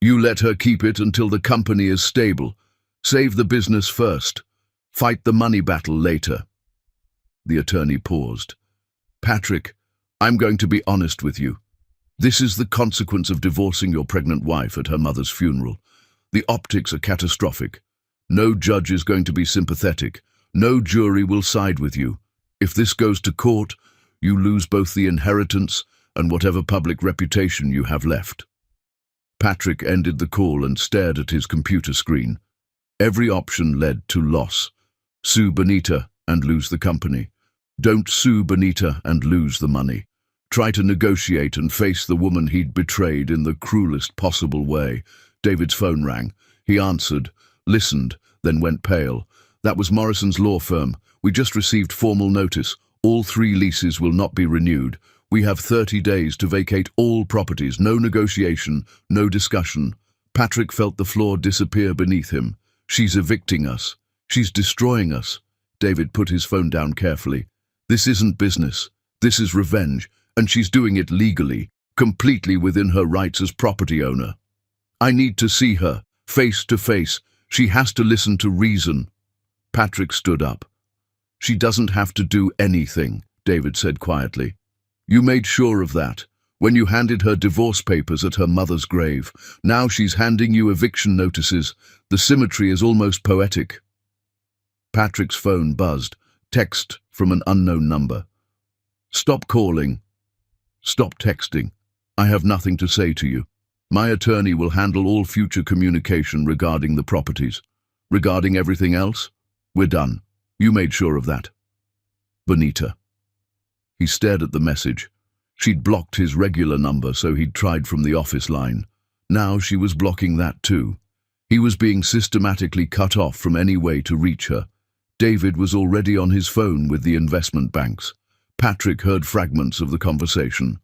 You let her keep it until the company is stable. Save the business first. Fight the money battle later." The attorney paused. "Patrick, I'm going to be honest with you. This is the consequence of divorcing your pregnant wife at her mother's funeral. The optics are catastrophic. No judge is going to be sympathetic. No jury will side with you. If this goes to court, you lose both the inheritance and whatever public reputation you have left." Patrick ended the call and stared at his computer screen. Every option led to loss. Sue Bonita and lose the company. Don't sue Bonita and lose the money. Try to negotiate and face the woman he'd betrayed in the cruelest possible way. David's phone rang. He answered, listened, then went pale. "That was Morrison's law firm. We just received formal notice. All 3 leases will not be renewed. We have 30 days to vacate all properties. No negotiation, no discussion." Patrick felt the floor disappear beneath him. "She's evicting us. She's destroying us." David put his phone down carefully. "This isn't business. This is revenge, and she's doing it legally, completely within her rights as property owner. I need to see her, face to face. She has to listen to reason." Patrick stood up. "She doesn't have to do anything," David said quietly. "You made sure of that when you handed her divorce papers at her mother's grave. Now she's handing you eviction notices. The symmetry is almost poetic." Patrick's phone buzzed. Text from an unknown number. "Stop calling. Stop texting. I have nothing to say to you. My attorney will handle all future communication regarding the properties. Regarding everything else, We're done. You made sure of that. Bonita. He stared at the message. She'd blocked his regular number, so he'd tried from the office line. Now she was blocking that too. He was being systematically cut off from any way to reach her. David was already on his phone with the investment banks. Patrick heard fragments of the conversation.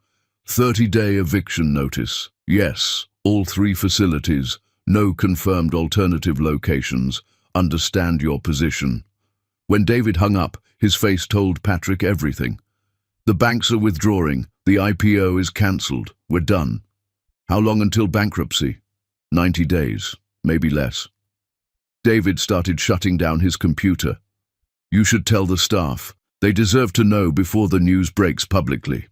30-day eviction notice. Yes, all 3 facilities. No confirmed alternative locations. Understand your position. When David hung up, his face told Patrick everything. The banks are withdrawing. The IPO is cancelled. We're done. How long until bankruptcy? 90 days, maybe less. David started shutting down his computer. You should tell the staff. They deserve to know before the news breaks publicly.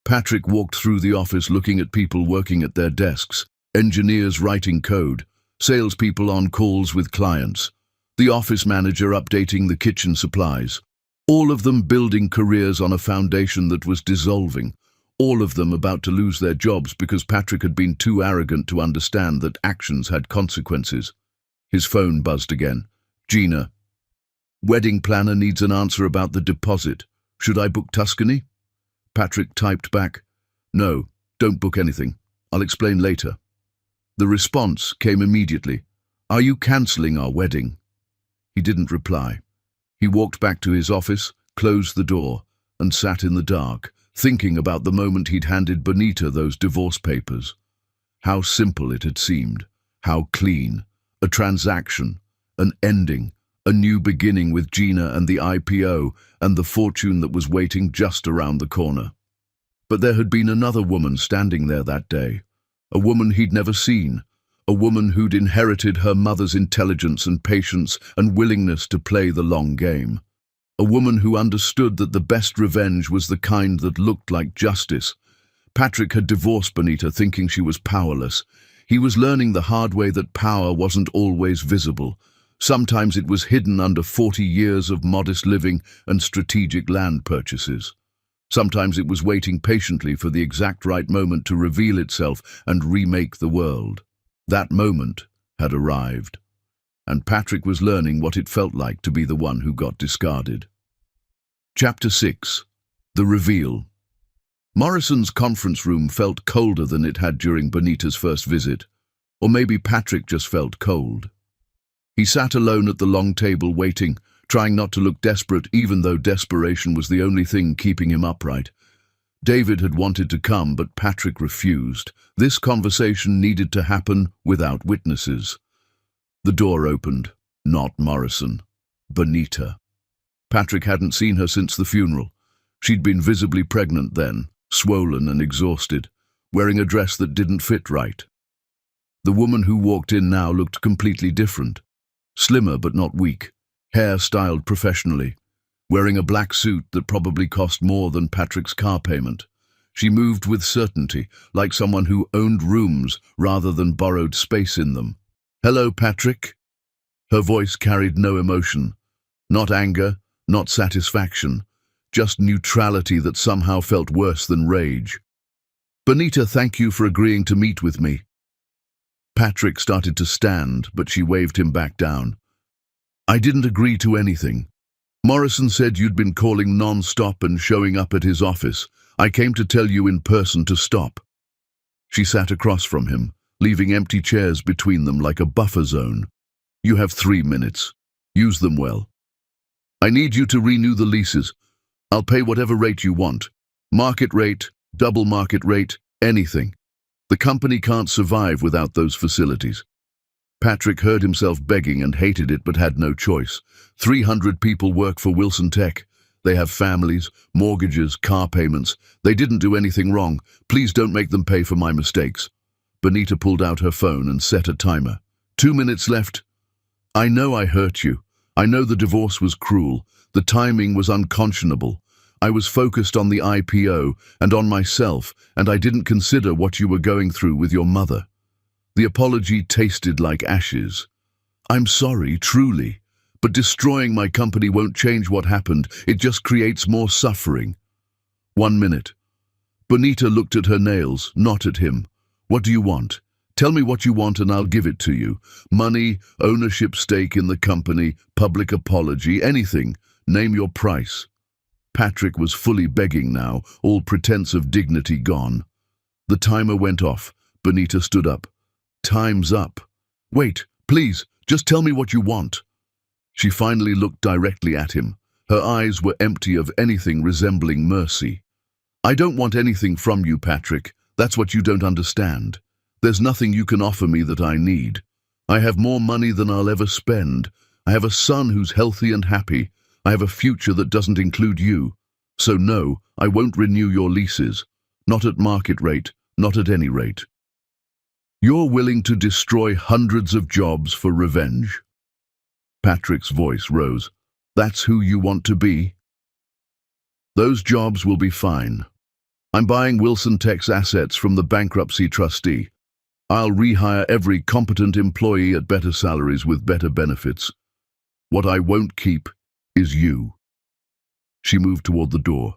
Patrick walked through the office looking at people working at their desks, engineers writing code, salespeople on calls with clients, the office manager updating the kitchen supplies, all of them building careers on a foundation that was dissolving, all of them about to lose their jobs because Patrick had been too arrogant to understand that actions had consequences. His phone buzzed again. Gina. Wedding planner needs an answer about the deposit. Should I book Tuscany? Patrick typed back, No, don't book anything. I'll explain later. The response came immediately. Are you cancelling our wedding? He didn't reply. He walked back to his office, closed the door, and sat in the dark, thinking about the moment he'd handed Bonita those divorce papers. How simple it had seemed. How clean. A transaction. An ending. A new beginning with Gina and the IPO and the fortune that was waiting just around the corner. But there had been another woman standing there that day. A woman he'd never seen. A woman who'd inherited her mother's intelligence and patience and willingness to play the long game. A woman who understood that the best revenge was the kind that looked like justice. Patrick had divorced Bonita thinking she was powerless. He was learning the hard way that power wasn't always visible. Sometimes it was hidden under 40 years of modest living and strategic land purchases. Sometimes it was waiting patiently for the exact right moment to reveal itself and remake the world. That moment had arrived, and Patrick was learning what it felt like to be the one who got discarded. Chapter 6. The Reveal. Morrison's conference room felt colder than it had during Bonita's first visit, or maybe Patrick just felt cold. He sat alone at the long table waiting, trying not to look desperate even though desperation was the only thing keeping him upright. David had wanted to come, but Patrick refused. This conversation needed to happen without witnesses. The door opened. Not Morrison. Bonita. Patrick hadn't seen her since the funeral. She'd been visibly pregnant then, swollen and exhausted, wearing a dress that didn't fit right. The woman who walked in now looked completely different. Slimmer but not weak, hair styled professionally, wearing a black suit that probably cost more than Patrick's car payment. She moved with certainty, like someone who owned rooms rather than borrowed space in them. Hello, Patrick. Her voice carried no emotion. Not anger, not satisfaction, just neutrality that somehow felt worse than rage. Bonita, thank you for agreeing to meet with me. Patrick started to stand, but she waved him back down. I didn't agree to anything. Morrison said you'd been calling non-stop and showing up at his office. I came to tell you in person to stop. She sat across from him, leaving empty chairs between them like a buffer zone. You have 3 minutes. Use them well. I need you to renew the leases. I'll pay whatever rate you want. Market rate, double market rate, anything. The company can't survive without those facilities. Patrick heard himself begging and hated it but had no choice. 300 people work for Wilson Tech. They have families, mortgages, car payments. They didn't do anything wrong. Please don't make them pay for my mistakes. Bonita pulled out her phone and set a timer. 2 minutes left. I know I hurt you. I know the divorce was cruel. The timing was unconscionable. I was focused on the IPO and on myself, and I didn't consider what you were going through with your mother. The apology tasted like ashes. I'm sorry, truly, but destroying my company won't change what happened. It just creates more suffering. 1 minute. Bonita looked at her nails, not at him. What do you want? Tell me what you want and I'll give it to you. Money, ownership stake in the company, public apology, anything. Name your price. Patrick was fully begging now, all pretense of dignity gone. The timer went off. Benita stood up. Time's up. Wait, please, just tell me what you want. She finally looked directly at him. Her eyes were empty of anything resembling mercy. I don't want anything from you, Patrick. That's what you don't understand. There's nothing you can offer me that I need. I have more money than I'll ever spend. I have a son who's healthy and happy. I have a future that doesn't include you. So no, I won't renew your leases. Not at market rate, not at any rate. You're willing to destroy hundreds of jobs for revenge? Patrick's voice rose. That's who you want to be? Those jobs will be fine. I'm buying Wilson Tech's assets from the bankruptcy trustee. I'll rehire every competent employee at better salaries with better benefits. What I won't keep is you. She moved toward the door.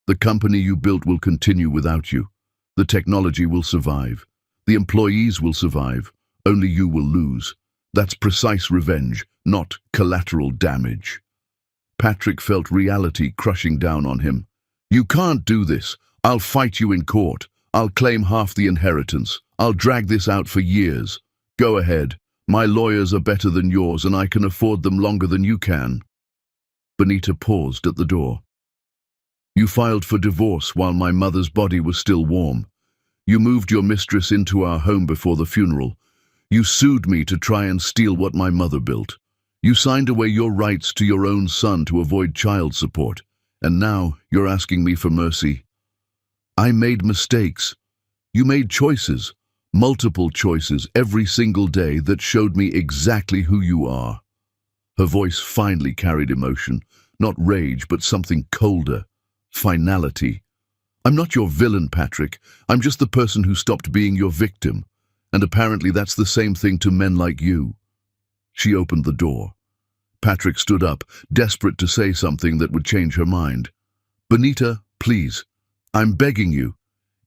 The company you built will continue without you. The technology will survive. The employees will survive. Only you will lose. That's precise revenge, not collateral damage. Patrick felt reality crushing down on him. You can't do this. I'll fight you in court. I'll claim half the inheritance. I'll drag this out for years. Go ahead. My lawyers are better than yours and I can afford them longer than you can. Benita paused at the door. You filed for divorce while my mother's body was still warm. You moved your mistress into our home before the funeral. You sued me to try and steal what my mother built. You signed away your rights to your own son to avoid child support. And now you're asking me for mercy. I made mistakes. You made choices. Multiple choices every single day that showed me exactly who you are. Her voice finally carried emotion, not rage, but something colder, finality. I'm not your villain, Patrick. I'm just the person who stopped being your victim. And apparently that's the same thing to men like you. She opened the door. Patrick stood up, desperate to say something that would change her mind. Benita, please, I'm begging you.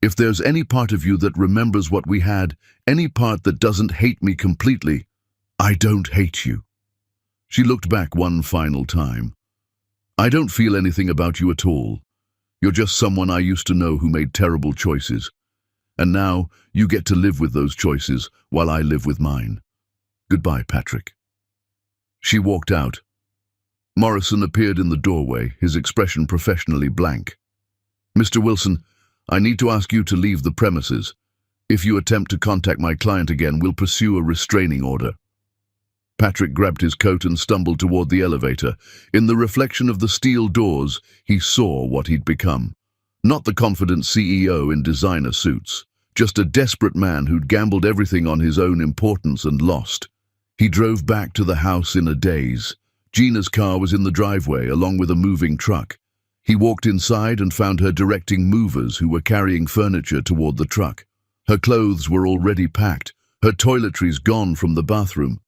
If there's any part of you that remembers what we had, any part that doesn't hate me completely, I don't hate you. She looked back one final time. I don't feel anything about you at all. You're just someone I used to know who made terrible choices. And now you get to live with those choices while I live with mine. Goodbye, Patrick. She walked out. Morrison appeared in the doorway, his expression professionally blank. Mr. Wilson, I need to ask you to leave the premises. If you attempt to contact my client again, we'll pursue a restraining order. Patrick grabbed his coat and stumbled toward the elevator. In the reflection of the steel doors, he saw what he'd become. Not the confident CEO in designer suits, just a desperate man who'd gambled everything on his own importance and lost. He drove back to the house in a daze. Gina's car was in the driveway, along with a moving truck. He walked inside and found her directing movers who were carrying furniture toward the truck. Her clothes were already packed, her toiletries gone from the bathroom.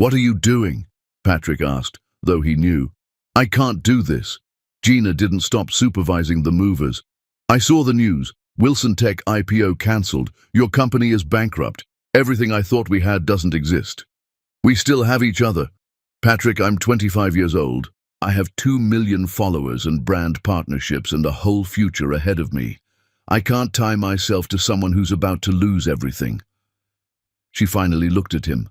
What are you doing? Patrick asked, though he knew. I can't do this. Gina didn't stop supervising the movers. I saw the news. Wilson Tech IPO cancelled. Your company is bankrupt. Everything I thought we had doesn't exist. We still have each other. Patrick, I'm 25 years old. I have 2 million followers and brand partnerships and a whole future ahead of me. I can't tie myself to someone who's about to lose everything. She finally looked at him.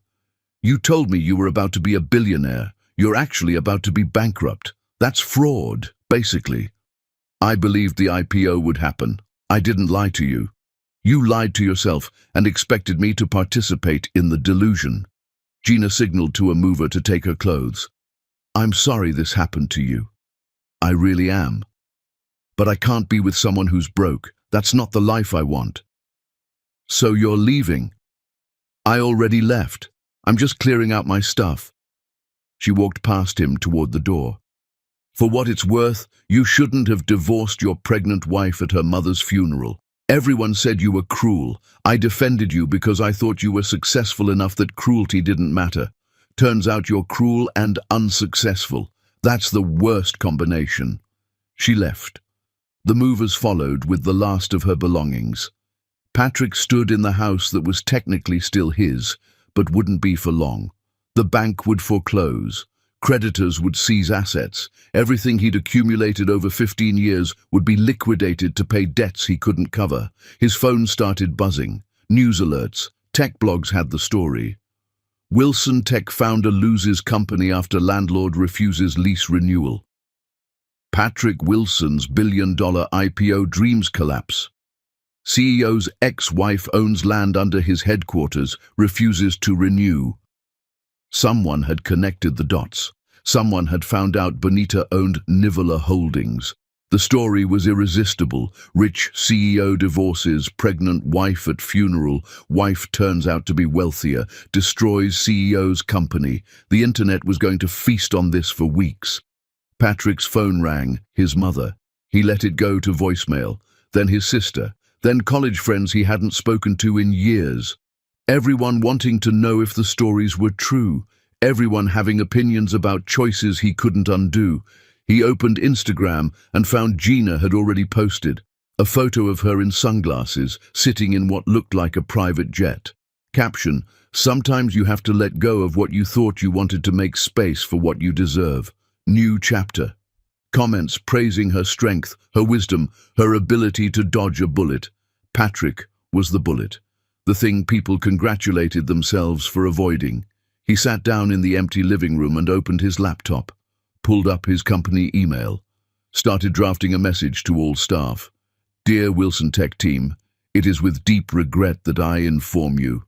You told me you were about to be a billionaire. You're actually about to be bankrupt. That's fraud, basically. I believed the IPO would happen. I didn't lie to you. You lied to yourself and expected me to participate in the delusion. Gina signaled to a mover to take her clothes. I'm sorry this happened to you. I really am. But I can't be with someone who's broke. That's not the life I want. So you're leaving? I already left. I'm just clearing out my stuff. She walked past him toward the door. For what it's worth, you shouldn't have divorced your pregnant wife at her mother's funeral. Everyone said you were cruel. I defended you because I thought you were successful enough that cruelty didn't matter. Turns out you're cruel and unsuccessful. That's the worst combination. She left. The movers followed with the last of her belongings. Patrick stood in the house that was technically still his, but wouldn't be for long. The bank would foreclose. Creditors would seize assets. Everything he'd accumulated over 15 years would be liquidated to pay debts he couldn't cover. His phone started buzzing. News alerts. Tech blogs had the story. Wilson Tech founder loses company after landlord refuses lease renewal. Patrick Wilson's billion-dollar IPO dreams collapse. CEO's ex-wife owns land under his headquarters, refuses to renew. Someone had connected the dots. Someone had found out Bonita owned Nivola Holdings. The story was irresistible. Rich CEO divorces, pregnant wife at funeral, wife turns out to be wealthier, destroys CEO's company. The internet was going to feast on this for weeks. Patrick's phone rang, his mother. He let it go to voicemail, then his sister, then college friends he hadn't spoken to in years. Everyone wanting to know if the stories were true, everyone having opinions about choices he couldn't undo. He opened Instagram and found Gina had already posted a photo of her in sunglasses, sitting in what looked like a private jet. Caption, "Sometimes you have to let go of what you thought you wanted to make space for what you deserve. New chapter." Comments praising her strength, her wisdom, her ability to dodge a bullet. Patrick was the bullet, the thing people congratulated themselves for avoiding. He sat down in the empty living room and opened his laptop, pulled up his company email, started drafting a message to all staff. "Dear Wilson Tech team, it is with deep regret that I inform you."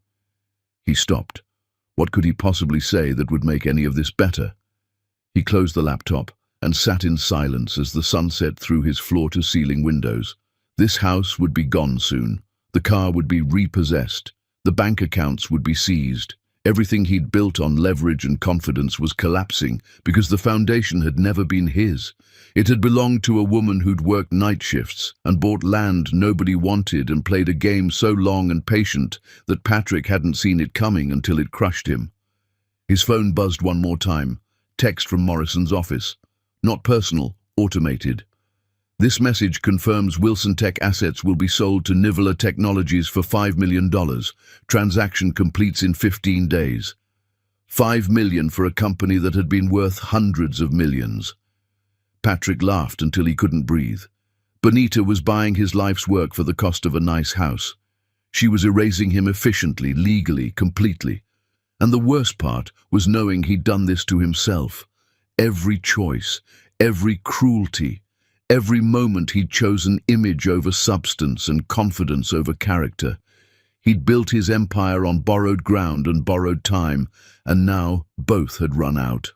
He stopped. What could he possibly say that would make any of this better? He closed the laptop and sat in silence as the sun set through his floor-to-ceiling windows. This house would be gone soon. The car would be repossessed. The bank accounts would be seized. Everything he'd built on leverage and confidence was collapsing because the foundation had never been his. It had belonged to a woman who'd worked night shifts and bought land nobody wanted and played a game so long and patient that Patrick hadn't seen it coming until it crushed him. His phone buzzed one more time. Text from Morrison's office. Not personal, automated. "This message confirms Wilson Tech assets will be sold to Nivola Technologies for $5 million. Transaction completes in 15 days. $5 million for a company that had been worth hundreds of millions." Patrick laughed until he couldn't breathe. Bonita was buying his life's work for the cost of a nice house. She was erasing him efficiently, legally, completely. And the worst part was knowing he'd done this to himself. Every choice, every cruelty, every moment he'd chosen image over substance and confidence over character. He'd built his empire on borrowed ground and borrowed time, and now both had run out.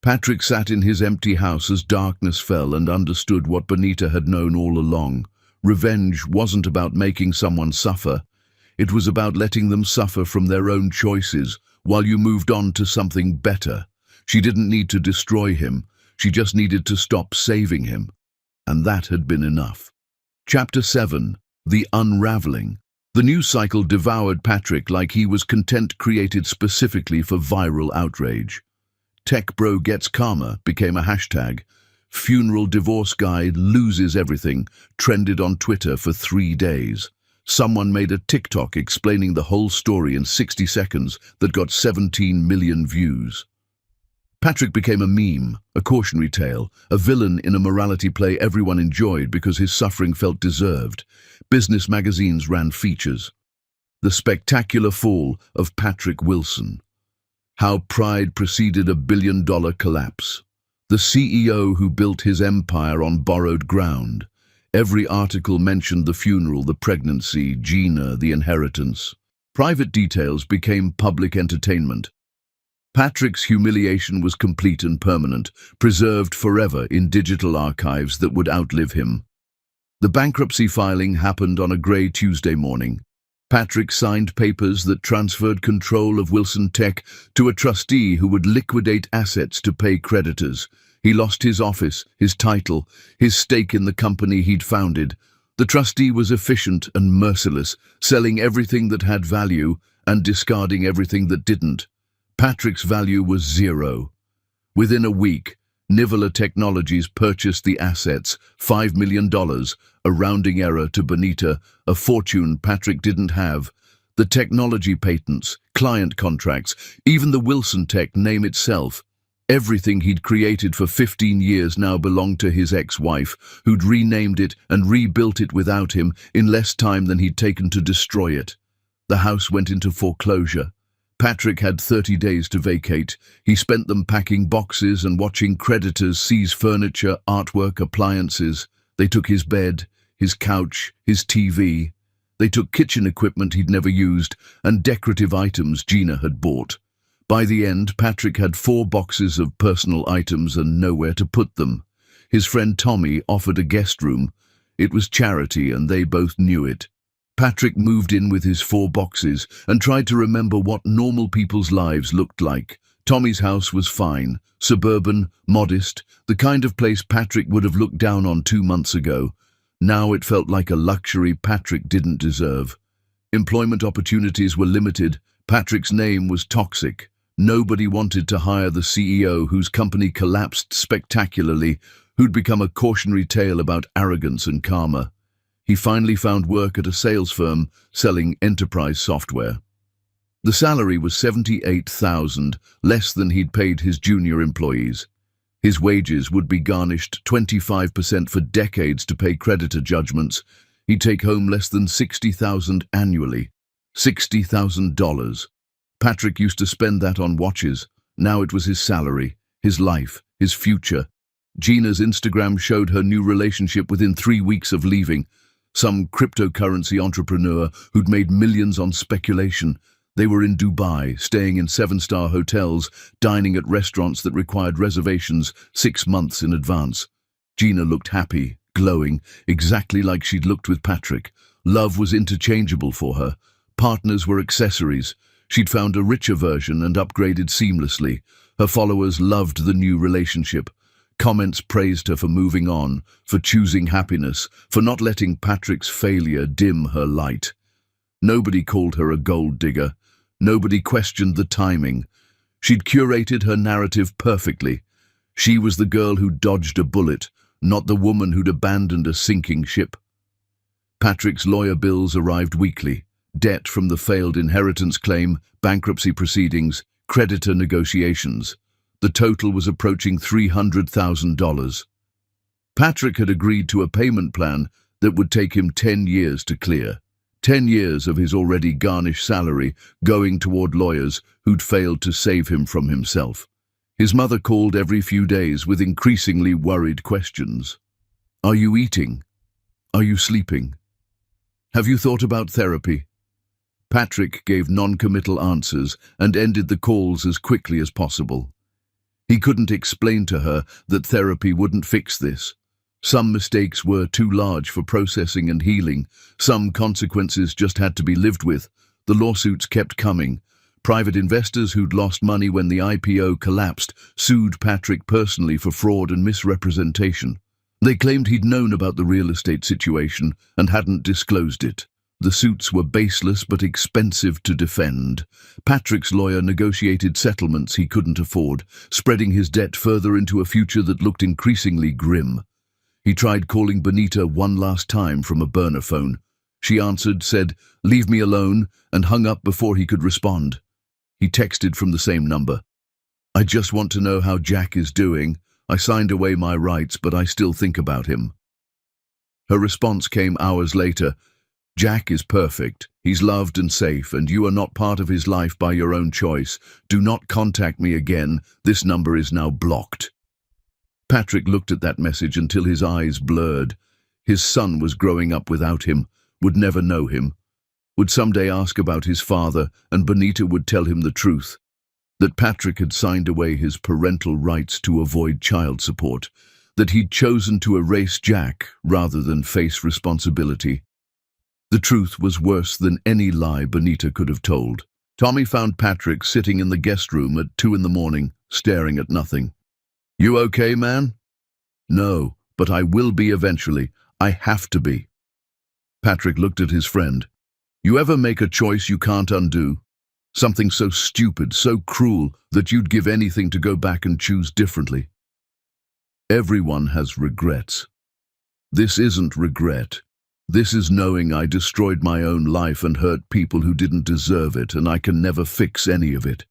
Patrick sat in his empty house as darkness fell and understood what Bonita had known all along. Revenge wasn't about making someone suffer. It was about letting them suffer from their own choices while you moved on to something better. She didn't need to destroy him. She just needed to stop saving him. And that had been enough. Chapter 7. The Unraveling. The news cycle devoured Patrick like he was content created specifically for viral outrage. "Tech bro gets karma" became a hashtag. "Funeral divorce guy loses everything" trended on Twitter for 3 days. Someone made a TikTok explaining the whole story in 60 seconds that got 17 million views. Patrick became a meme, a cautionary tale, a villain in a morality play everyone enjoyed because his suffering felt deserved. Business magazines ran features. The spectacular fall of Patrick Wilson. How pride preceded a billion-dollar collapse. The CEO who built his empire on borrowed ground. Every article mentioned the funeral, the pregnancy, Gina, the inheritance. Private details became public entertainment. Patrick's humiliation was complete and permanent, preserved forever in digital archives that would outlive him. The bankruptcy filing happened on a grey Tuesday morning. Patrick signed papers that transferred control of Wilson Tech to a trustee who would liquidate assets to pay creditors. He lost his office, his title, his stake in the company he'd founded. The trustee was efficient and merciless, selling everything that had value and discarding everything that didn't. Patrick's value was zero. Within a week, Nivola Technologies purchased the assets, $5 million, a rounding error to Bonita, a fortune Patrick didn't have. The technology patents, client contracts, even the Wilson Tech name itself. Everything he'd created for 15 years now belonged to his ex-wife, who'd renamed it and rebuilt it without him in less time than he'd taken to destroy it. The house went into foreclosure. Patrick had 30 days to vacate. He spent them packing boxes and watching creditors seize furniture, artwork, appliances. They took his bed, his couch, his TV. They took kitchen equipment he'd never used and decorative items Gina had bought. By the end, Patrick had 4 boxes of personal items and nowhere to put them. His friend Tommy offered a guest room. It was charity and they both knew it. Patrick moved in with his 4 boxes and tried to remember what normal people's lives looked like. Tommy's house was fine, suburban, modest, the kind of place Patrick would have looked down on 2 months ago. Now it felt like a luxury Patrick didn't deserve. Employment opportunities were limited. Patrick's name was toxic. Nobody wanted to hire the CEO whose company collapsed spectacularly, who'd become a cautionary tale about arrogance and karma. He finally found work at a sales firm selling enterprise software. The salary was $78,000, less than he'd paid his junior employees. His wages would be garnished 25% for decades to pay creditor judgments. He'd take home less than $60,000 annually. $60,000. Patrick used to spend that on watches. Now it was his salary, his life, his future. Gina's Instagram showed her new relationship within 3 weeks of leaving. Some cryptocurrency entrepreneur who'd made millions on speculation. They were in Dubai, staying in 7-star hotels, dining at restaurants that required reservations 6 months in advance. Gina looked happy, glowing, exactly like she'd looked with Patrick. Love was interchangeable for her. Partners were accessories. She'd found a richer version and upgraded seamlessly. Her followers loved the new relationship. Comments praised her for moving on, for choosing happiness, for not letting Patrick's failure dim her light. Nobody called her a gold digger. Nobody questioned the timing. She'd curated her narrative perfectly. She was the girl who dodged a bullet, not the woman who'd abandoned a sinking ship. Patrick's lawyer bills arrived weekly. Debt from the failed inheritance claim, bankruptcy proceedings, creditor negotiations. The total was approaching $300,000. Patrick had agreed to a payment plan that would take him 10 years to clear. 10 years of his already garnished salary going toward lawyers who'd failed to save him from himself. His mother called every few days with increasingly worried questions. Are you eating? Are you sleeping? Have you thought about therapy? Patrick gave non-committal answers and ended the calls as quickly as possible. He couldn't explain to her that therapy wouldn't fix this. Some mistakes were too large for processing and healing. Some consequences just had to be lived with. The lawsuits kept coming. Private investors who'd lost money when the IPO collapsed sued Patrick personally for fraud and misrepresentation. They claimed he'd known about the real estate situation and hadn't disclosed it. The suits were baseless but expensive to defend. Patrick's lawyer negotiated settlements he couldn't afford, spreading his debt further into a future that looked increasingly grim. He tried calling Bonita one last time from a burner phone. She answered, said, "Leave me alone," and hung up before he could respond. He texted from the same number. "I just want to know how Jack is doing. I signed away my rights, but I still think about him." Her response came hours later. "Jack is perfect. He's loved and safe, and you are not part of his life by your own choice. Do not contact me again. This number is now blocked." Patrick looked at that message until his eyes blurred. His son was growing up without him, would never know him, would someday ask about his father, and Bonita would tell him the truth, that Patrick had signed away his parental rights to avoid child support, that he'd chosen to erase Jack rather than face responsibility. The truth was worse than any lie Bonita could have told. Tommy found Patrick sitting in the guest room at 2 in the morning, staring at nothing. "You okay, man?" "No, but I will be eventually. I have to be." Patrick looked at his friend. "You ever make a choice you can't undo? Something so stupid, so cruel, that you'd give anything to go back and choose differently?" Everyone has regrets. This isn't regret. This is knowing I destroyed my own life and hurt people who didn't deserve it, and I can never fix any of it.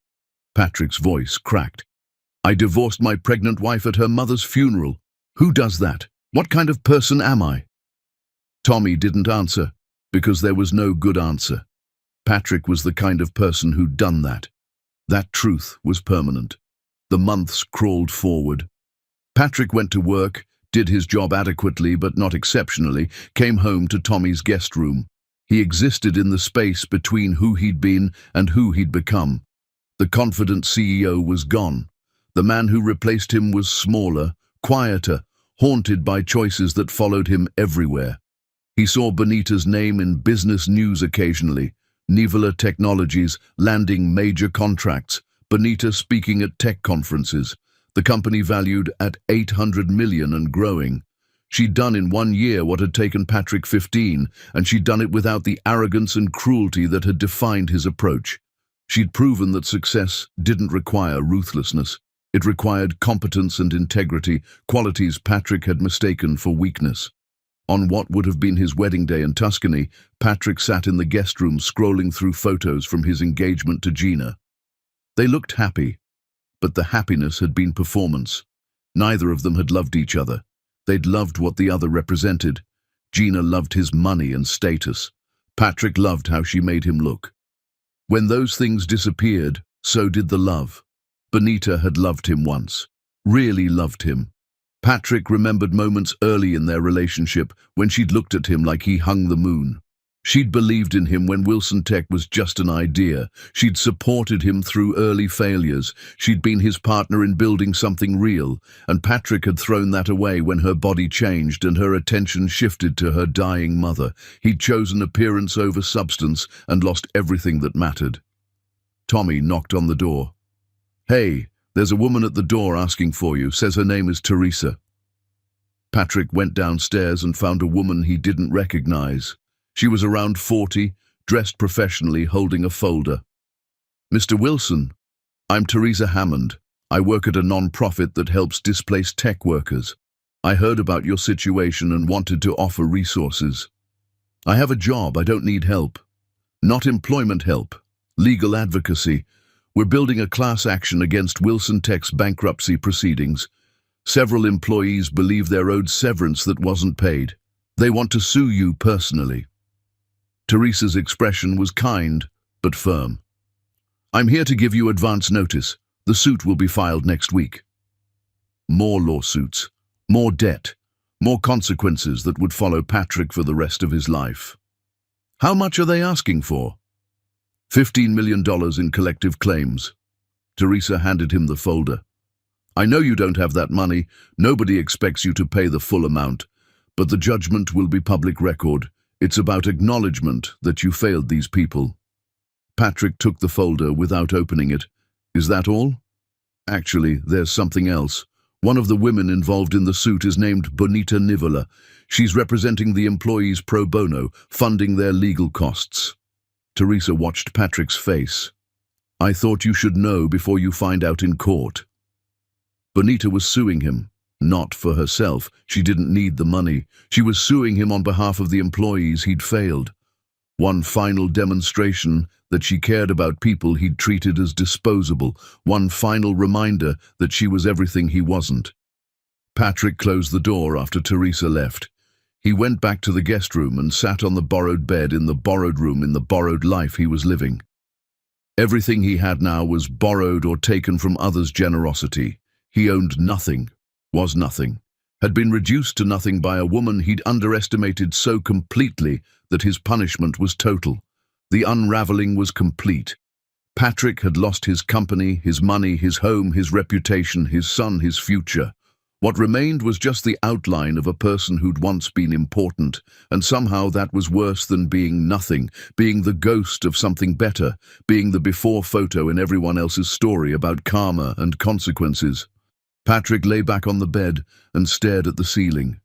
Patrick's voice cracked. I divorced my pregnant wife at her mother's funeral. Who does that? What kind of person am I? Tommy didn't answer, because there was no good answer. Patrick was the kind of person who'd done that. That truth was permanent. The months crawled forward. Patrick went to work, did his job adequately but not exceptionally, came home to Tommy's guest room. He existed in the space between who he'd been and who he'd become. The confident CEO was gone. The man who replaced him was smaller, quieter, haunted by choices that followed him everywhere. He saw Bonita's name in business news occasionally, Nivola Technologies landing major contracts, Bonita speaking at tech conferences, the company valued at $800 million and growing. She'd done in 1 year what had taken Patrick 15, and she'd done it without the arrogance and cruelty that had defined his approach. She'd proven that success didn't require ruthlessness. It required competence and integrity, qualities Patrick had mistaken for weakness. On what would have been his wedding day in Tuscany, Patrick sat in the guest room scrolling through photos from his engagement to Gina. They looked happy, but the happiness had been performance. Neither of them had loved each other. They'd loved what the other represented. Gina loved his money and status. Patrick loved how she made him look. When those things disappeared, so did the love. Bonita had loved him once, really loved him. Patrick remembered moments early in their relationship when she'd looked at him like he hung the moon. She'd believed in him when Wilson Tech was just an idea. She'd supported him through early failures. She'd been his partner in building something real, and Patrick had thrown that away when her body changed and her attention shifted to her dying mother. He'd chosen appearance over substance and lost everything that mattered. Tommy knocked on the door. Hey, there's a woman at the door asking for you, says her name is Teresa. Patrick went downstairs and found a woman he didn't recognize. She was around 40, dressed professionally, holding a folder. Mr. Wilson, I'm Teresa Hammond. I work at a non-profit that helps displaced tech workers. I heard about your situation and wanted to offer resources. I have a job, I don't need help. Not employment help, legal advocacy. We're building a class action against Wilson Tech's bankruptcy proceedings. Several employees believe they're owed severance that wasn't paid. They want to sue you personally. Teresa's expression was kind, but firm. I'm here to give you advance notice. The suit will be filed next week. More lawsuits, more debt, more consequences that would follow Patrick for the rest of his life. How much are they asking for? $15 million in collective claims. Teresa handed him the folder. I know you don't have that money. Nobody expects you to pay the full amount, but the judgment will be public record. It's about acknowledgement that you failed these people. Patrick took the folder without opening it. Is that all? Actually, there's something else. One of the women involved in the suit is named Bonita Nivola. She's representing the employees pro bono, funding their legal costs. Teresa watched Patrick's face. I thought you should know before you find out in court. Bonita was suing him. Not for herself. She didn't need the money. She was suing him on behalf of the employees he'd failed. One final demonstration that she cared about people he'd treated as disposable. One final reminder that she was everything he wasn't. Patrick closed the door after Teresa left. He went back to the guest room and sat on the borrowed bed in the borrowed room in the borrowed life he was living. Everything he had now was borrowed or taken from others' generosity. He owned nothing, was nothing, had been reduced to nothing by a woman he'd underestimated so completely that his punishment was total. The unraveling was complete. Patrick had lost his company, his money, his home, his reputation, his son, his future. What remained was just the outline of a person who'd once been important, and somehow that was worse than being nothing, being the ghost of something better, being the before photo in everyone else's story about karma and consequences. Patrick lay back on the bed and stared at the ceiling.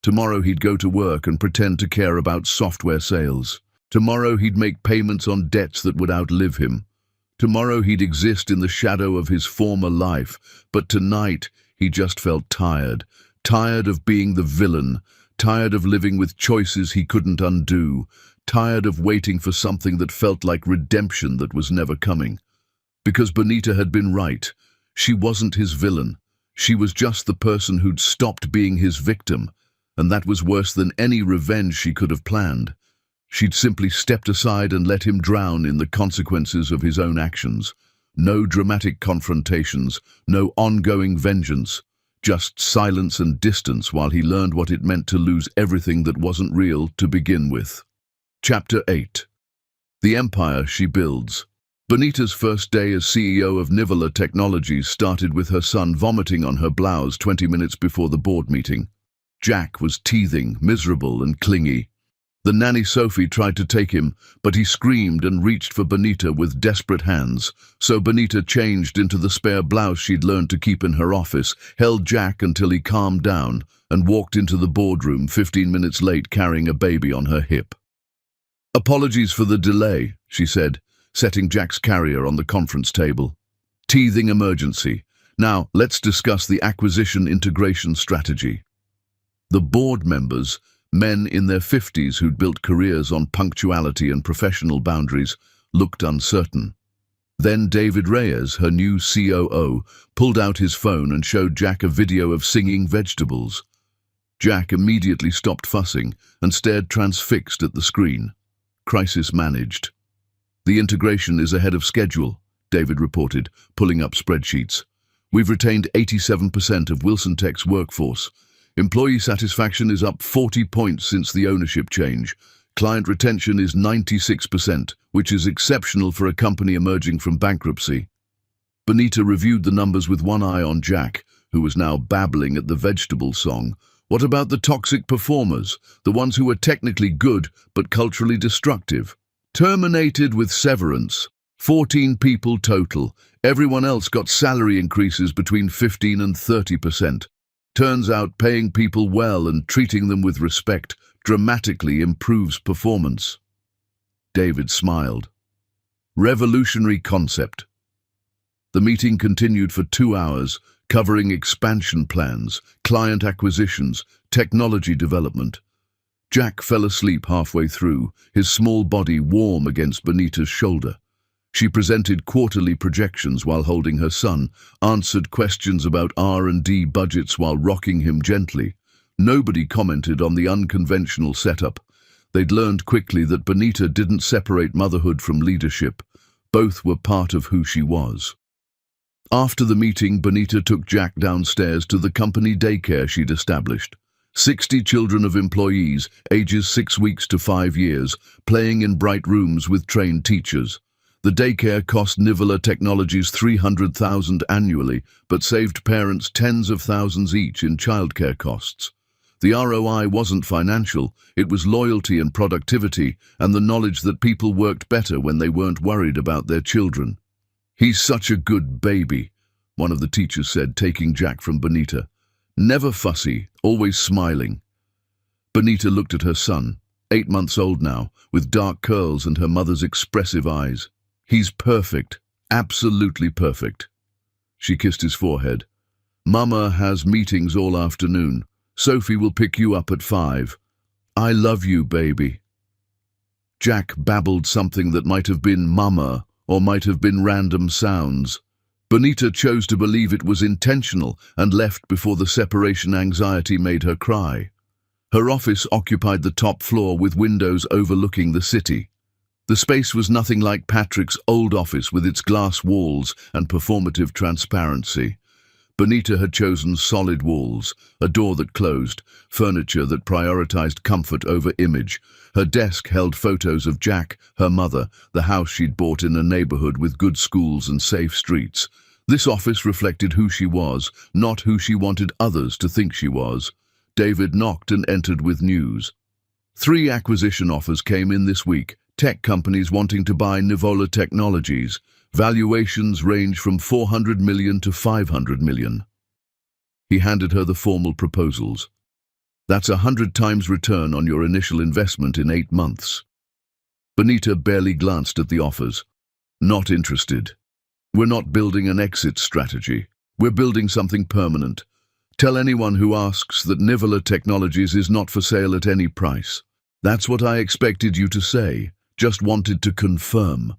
Tomorrow he'd go to work and pretend to care about software sales. Tomorrow he'd make payments on debts that would outlive him. Tomorrow he'd exist in the shadow of his former life, but tonight He just felt tired. Tired of being the villain. Tired of living with choices he couldn't undo. Tired of waiting for something that felt like redemption that was never coming. Because Benita had been right. She wasn't his villain. She was just the person who'd stopped being his victim, and that was worse than any revenge she could have planned. She'd simply stepped aside and let him drown in the consequences of his own actions. No dramatic confrontations, no ongoing vengeance, just silence and distance while he learned what it meant to lose everything that wasn't real to begin with. Chapter 8. The Empire She Builds. Benita's first day as CEO of Millionaire Technologies started with her son vomiting on her blouse 20 minutes before the board meeting. Jack was teething, miserable and clingy. The nanny Sophie tried to take him, but he screamed and reached for Benita with desperate hands. So Benita changed into the spare blouse she'd learned to keep in her office, held Jack until he calmed down, and walked into the boardroom 15 minutes late carrying a baby on her hip. "Apologies for the delay," she said, setting Jack's carrier on the conference table. "Teething emergency. Now, let's discuss the acquisition integration strategy." The board members, men in their 50s who'd built careers on punctuality and professional boundaries, looked uncertain. Then David Reyes, her new COO, pulled out his phone and showed Jack a video of singing vegetables. Jack immediately stopped fussing and stared transfixed at the screen. Crisis managed. "The integration is ahead of schedule," David reported, pulling up spreadsheets. "We've retained 87% of Wilson Tech's workforce. Employee satisfaction is up 40 points since the ownership change. Client retention is 96%, which is exceptional for a company emerging from bankruptcy." Benita reviewed the numbers with one eye on Jack, who was now babbling at the vegetable song. "What about the toxic performers, the ones who were technically good but culturally destructive?" "Terminated with severance. 14 people total. Everyone else got salary increases between 15 and 30%. Turns out paying people well and treating them with respect dramatically improves performance." David smiled. Revolutionary concept. The meeting continued for 2 hours, covering expansion plans, client acquisitions, technology development. Jack fell asleep halfway through, his small body warm against Benita's shoulder. She presented quarterly projections while holding her son, answered questions about R&D budgets while rocking him gently. Nobody commented on the unconventional setup. They'd learned quickly that Benita didn't separate motherhood from leadership. Both were part of who she was. After the meeting, Benita took Jack downstairs to the company daycare she'd established. 60 children of employees, ages 6 weeks to 5 years, playing in bright rooms with trained teachers. The daycare cost Millionaire Technologies $300,000 annually, but saved parents tens of thousands each in childcare costs. The ROI wasn't financial, it was loyalty and productivity, and the knowledge that people worked better when they weren't worried about their children. "He's such a good baby," one of the teachers said, taking Jack from Benita. "Never fussy, always smiling." Benita looked at her son, 8 months old now, with dark curls and her mother's expressive eyes. "He's perfect, absolutely perfect." She kissed his forehead. "Mama has meetings all afternoon. Sophie will pick you up at 5. I love you, baby." Jack babbled something that might have been mama or might have been random sounds. Benita chose to believe it was intentional and left before the separation anxiety made her cry. Her office occupied the top floor with windows overlooking the city. The space was nothing like Patrick's old office with its glass walls and performative transparency. Benita had chosen solid walls, a door that closed, furniture that prioritized comfort over image. Her desk held photos of Jack, her mother, the house she'd bought in a neighborhood with good schools and safe streets. This office reflected who she was, not who she wanted others to think she was. David knocked and entered with news. 3 acquisition offers came in this week, tech companies wanting to buy Millionaire Technologies. Valuations range from $400 million to $500 million. He handed her the formal proposals. "That's 100 times return on your initial investment in 8 months." Benita barely glanced at the offers. "Not interested. We're not building an exit strategy. We're building something permanent. Tell anyone who asks that Millionaire Technologies is not for sale at any price. That's what I expected you to say. Just wanted to confirm.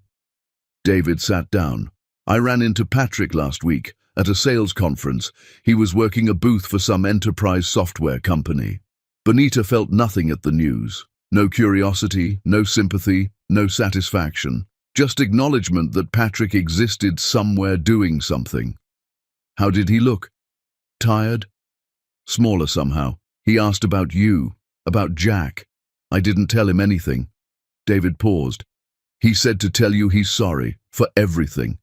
David sat down. I ran into Patrick last week at a sales conference. He was working a booth for some enterprise software company. Bonita felt nothing at the news. No curiosity, no sympathy, no satisfaction. Just acknowledgement that Patrick existed somewhere doing something. How did he look? Tired? Smaller somehow. He asked about you, about Jack. I didn't tell him anything. David paused. He said to tell you he's sorry for everything.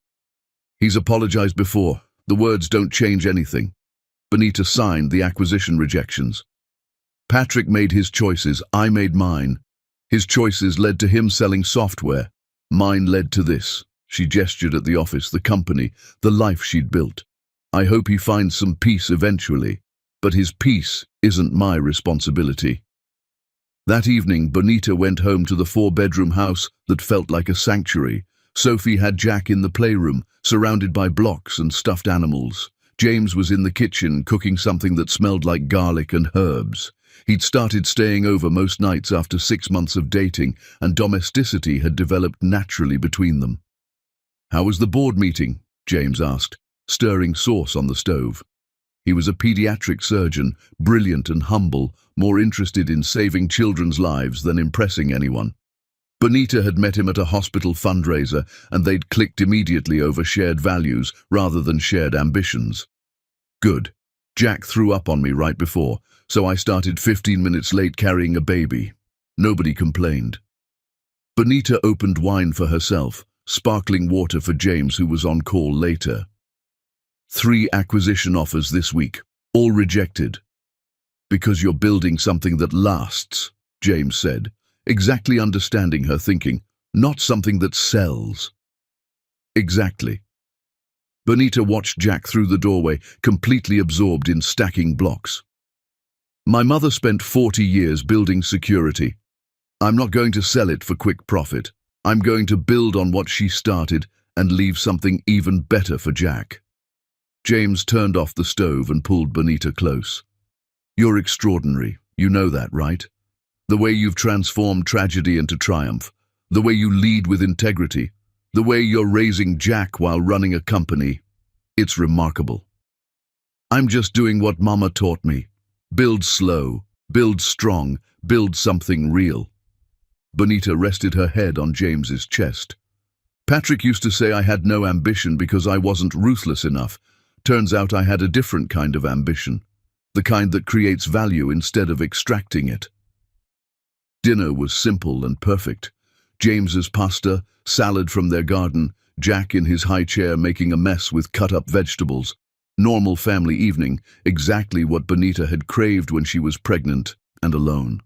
He's apologized before. The words don't change anything. Bonita signed the acquisition rejections. Patrick made his choices, I made mine. His choices led to him selling software. Mine led to this. She gestured at the office, the company, the life she'd built. I hope he finds some peace eventually, but his peace isn't my responsibility. That evening, Bonita went home to the 4-bedroom house that felt like a sanctuary. Sophie had Jack in the playroom, surrounded by blocks and stuffed animals. James was in the kitchen, cooking something that smelled like garlic and herbs. He'd started staying over most nights after 6 months of dating, and domesticity had developed naturally between them. How was the board meeting? James asked, stirring sauce on the stove. He was a pediatric surgeon, brilliant and humble, more interested in saving children's lives than impressing anyone. Bonita had met him at a hospital fundraiser, and they'd clicked immediately over shared values rather than shared ambitions. Good. Jack threw up on me right before, so I started 15 minutes late carrying a baby. Nobody complained. Bonita opened wine for herself, sparkling water for James, who was on call later. 3 acquisition offers this week, all rejected. Because you're building something that lasts, James said, exactly understanding her thinking, not something that sells. Exactly. Bonita watched Jack through the doorway, completely absorbed in stacking blocks. My mother spent 40 years building security. I'm not going to sell it for quick profit. I'm going to build on what she started and leave something even better for Jack. James turned off the stove and pulled Bonita close. You're extraordinary, you know that, right? The way you've transformed tragedy into triumph, the way you lead with integrity, the way you're raising Jack while running a company. It's remarkable. I'm just doing what Mama taught me. Build slow, build strong, build something real. Bonita rested her head on James's chest. Patrick used to say I had no ambition because I wasn't ruthless enough. Turns out I had a different kind of ambition, the kind that creates value instead of extracting it. Dinner was simple and perfect. James's pasta, salad from their garden, Jack in his high chair making a mess with cut-up vegetables. Normal family evening, exactly what Bonita had craved when she was pregnant and alone.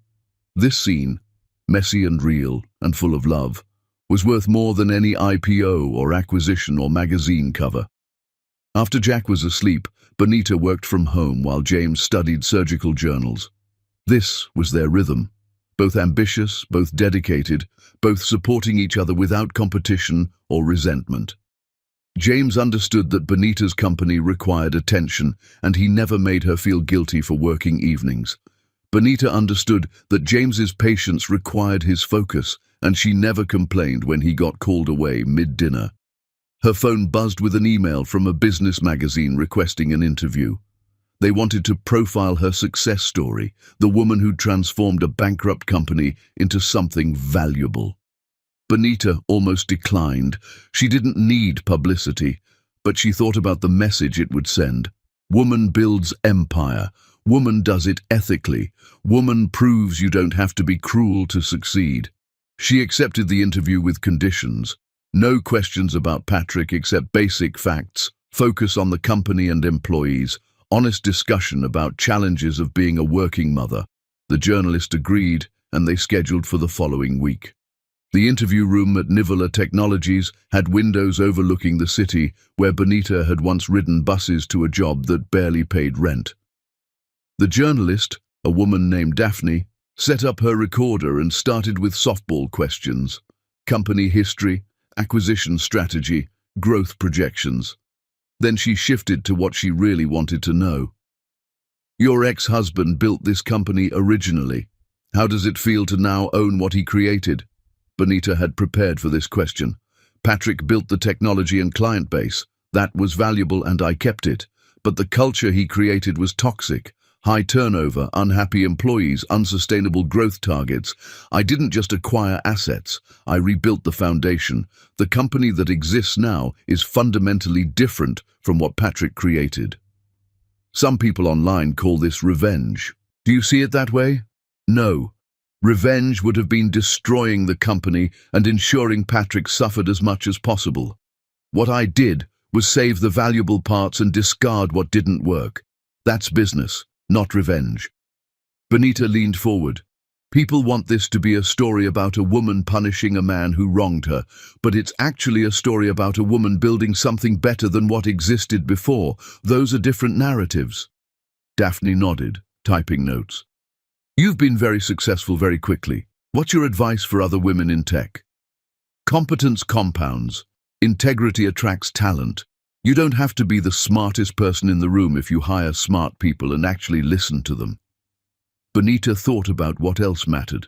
This scene, messy and real and full of love, was worth more than any IPO or acquisition or magazine cover. After Jack was asleep, Bonita worked from home while James studied surgical journals. This was their rhythm. Both ambitious, both dedicated, both supporting each other without competition or resentment. James understood that Bonita's company required attention, and he never made her feel guilty for working evenings. Bonita understood that James's patience required his focus, and she never complained when he got called away mid-dinner. Her phone buzzed with an email from a business magazine requesting an interview. They wanted to profile her success story, the woman who'd transformed a bankrupt company into something valuable. Bonita almost declined. She didn't need publicity, but she thought about the message it would send. Woman builds empire. Woman does it ethically. Woman proves you don't have to be cruel to succeed. She accepted the interview with conditions. No questions about Patrick except basic facts, focus on the company and employees, honest discussion about challenges of being a working mother. The journalist agreed, and they scheduled for the following week. The interview room at Millionaire Technologies had windows overlooking the city where Bonita had once ridden buses to a job that barely paid rent. The journalist, a woman named Daphne, set up her recorder and started with softball questions: company history, acquisition strategy, growth projections. Then she shifted to what she really wanted to know. Your ex-husband built this company originally. How does it feel to now own what he created? Benita had prepared for this question. Patrick built the technology and client base. That was valuable and I kept it. But the culture he created was toxic. High turnover, unhappy employees, unsustainable growth targets. I didn't just acquire assets. I rebuilt the foundation. The company that exists now is fundamentally different from what Patrick created. Some people online call this revenge. Do you see it that way? No. Revenge would have been destroying the company and ensuring Patrick suffered as much as possible. What I did was save the valuable parts and discard what didn't work. That's business, not revenge. Benita leaned forward. People want this to be a story about a woman punishing a man who wronged her, but it's actually a story about a woman building something better than what existed before. Those are different narratives. Daphne nodded, typing notes. You've been very successful very quickly. What's your advice for other women in tech? Competence compounds. Integrity attracts talent. You don't have to be the smartest person in the room if you hire smart people and actually listen to them. Benita thought about what else mattered.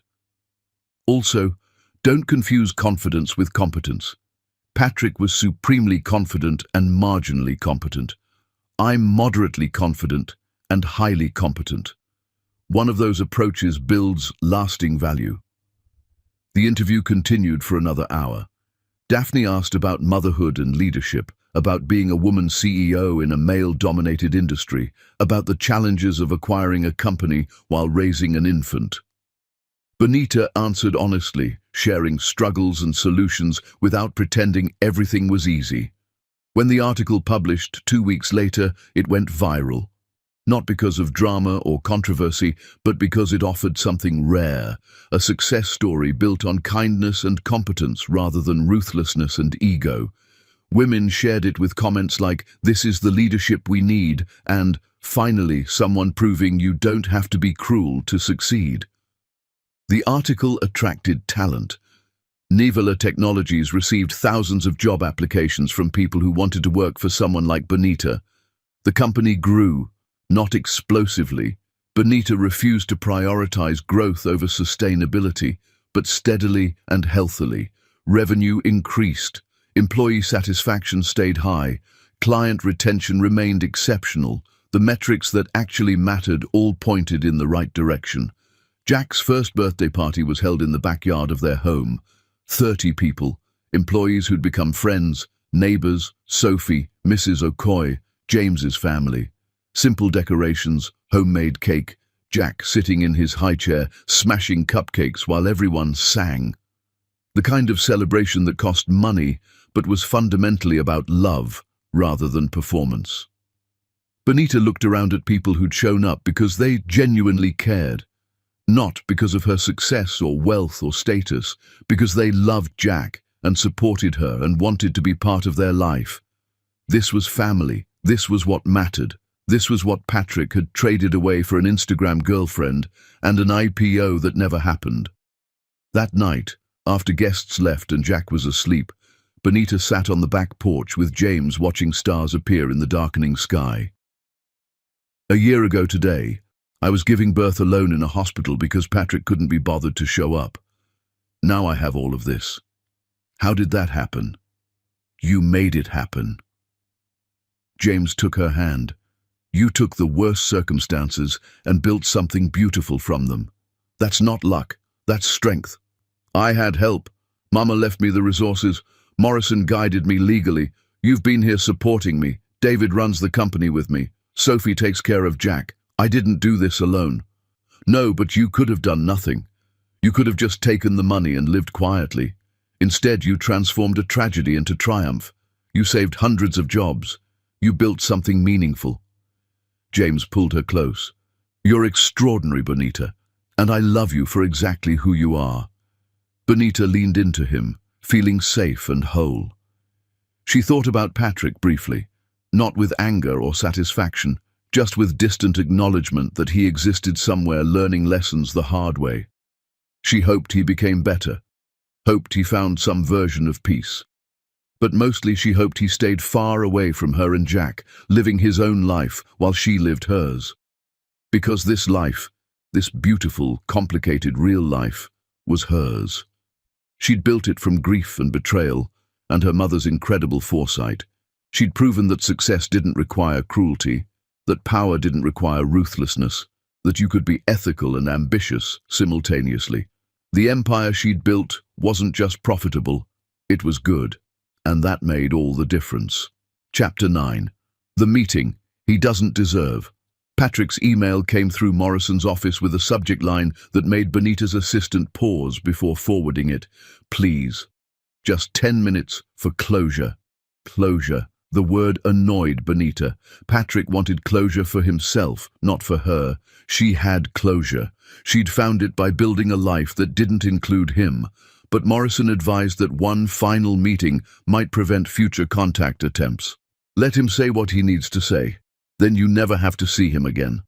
Also, don't confuse confidence with competence. Patrick was supremely confident and marginally competent. I'm moderately confident and highly competent. One of those approaches builds lasting value. The interview continued for another hour. Daphne asked about motherhood and leadership, about being a woman CEO in a male-dominated industry, about the challenges of acquiring a company while raising an infant. Benita answered honestly, sharing struggles and solutions without pretending everything was easy. When the article published 2 weeks later, it went viral. Not because of drama or controversy, but because it offered something rare, a success story built on kindness and competence rather than ruthlessness and ego. Women shared it with comments like, "This is the leadership we need," and, "Finally, someone proving you don't have to be cruel to succeed." The article attracted talent. Nivola Technologies received thousands of job applications from people who wanted to work for someone like Benita. The company grew. Not explosively. Benita refused to prioritize growth over sustainability, but steadily and healthily. Revenue increased. Employee satisfaction stayed high. Client retention remained exceptional. The metrics that actually mattered all pointed in the right direction. Jack's first birthday party was held in the backyard of their home. 30 people, employees who'd become friends, neighbors, Sophie, Mrs. Okoye, James's family. Simple decorations, homemade cake, Jack sitting in his high chair, smashing cupcakes while everyone sang. The kind of celebration that cost money, but was fundamentally about love rather than performance. Benita looked around at people who'd shown up because they genuinely cared. Not because of her success or wealth or status, because they loved Jack and supported her and wanted to be part of their life. This was family. This was what mattered. This was what Patrick had traded away for an Instagram girlfriend and an IPO that never happened. That night, after guests left and Jack was asleep, Benita sat on the back porch with James watching stars appear in the darkening sky. A year ago today, I was giving birth alone in a hospital because Patrick couldn't be bothered to show up. Now I have all of this. How did that happen? You made it happen. James took her hand. You took the worst circumstances and built something beautiful from them. That's not luck, that's strength. I had help. Mama left me the resources. Morrison guided me legally. You've been here supporting me. David runs the company with me. Sophie takes care of Jack. I didn't do this alone. No, but you could have done nothing. You could have just taken the money and lived quietly. Instead, you transformed a tragedy into triumph. You saved hundreds of jobs. You built something meaningful. James pulled her close. You're extraordinary, Benita, and I love you for exactly who you are. Benita leaned into him, feeling safe and whole. She thought about Patrick briefly, not with anger or satisfaction, just with distant acknowledgement that he existed somewhere learning lessons the hard way. She hoped he became better, hoped he found some version of peace. But mostly she hoped he stayed far away from her and Jack, living his own life while she lived hers. Because this life, this beautiful, complicated, real life, was hers. She'd built it from grief and betrayal, and her mother's incredible foresight. She'd proven that success didn't require cruelty, that power didn't require ruthlessness, that you could be ethical and ambitious simultaneously. The empire she'd built wasn't just profitable, it was good, and that made all the difference. Chapter 9. The meeting he doesn't deserve. Patrick's email came through Morrison's office with a subject line that made Benita's assistant pause before forwarding it. Please. Just 10 minutes for closure. Closure. The word annoyed Benita. Patrick wanted closure for himself, not for her. She had closure. She'd found it by building a life that didn't include him. But Morrison advised that one final meeting might prevent future contact attempts. Let him say what he needs to say. Then you never have to see him again.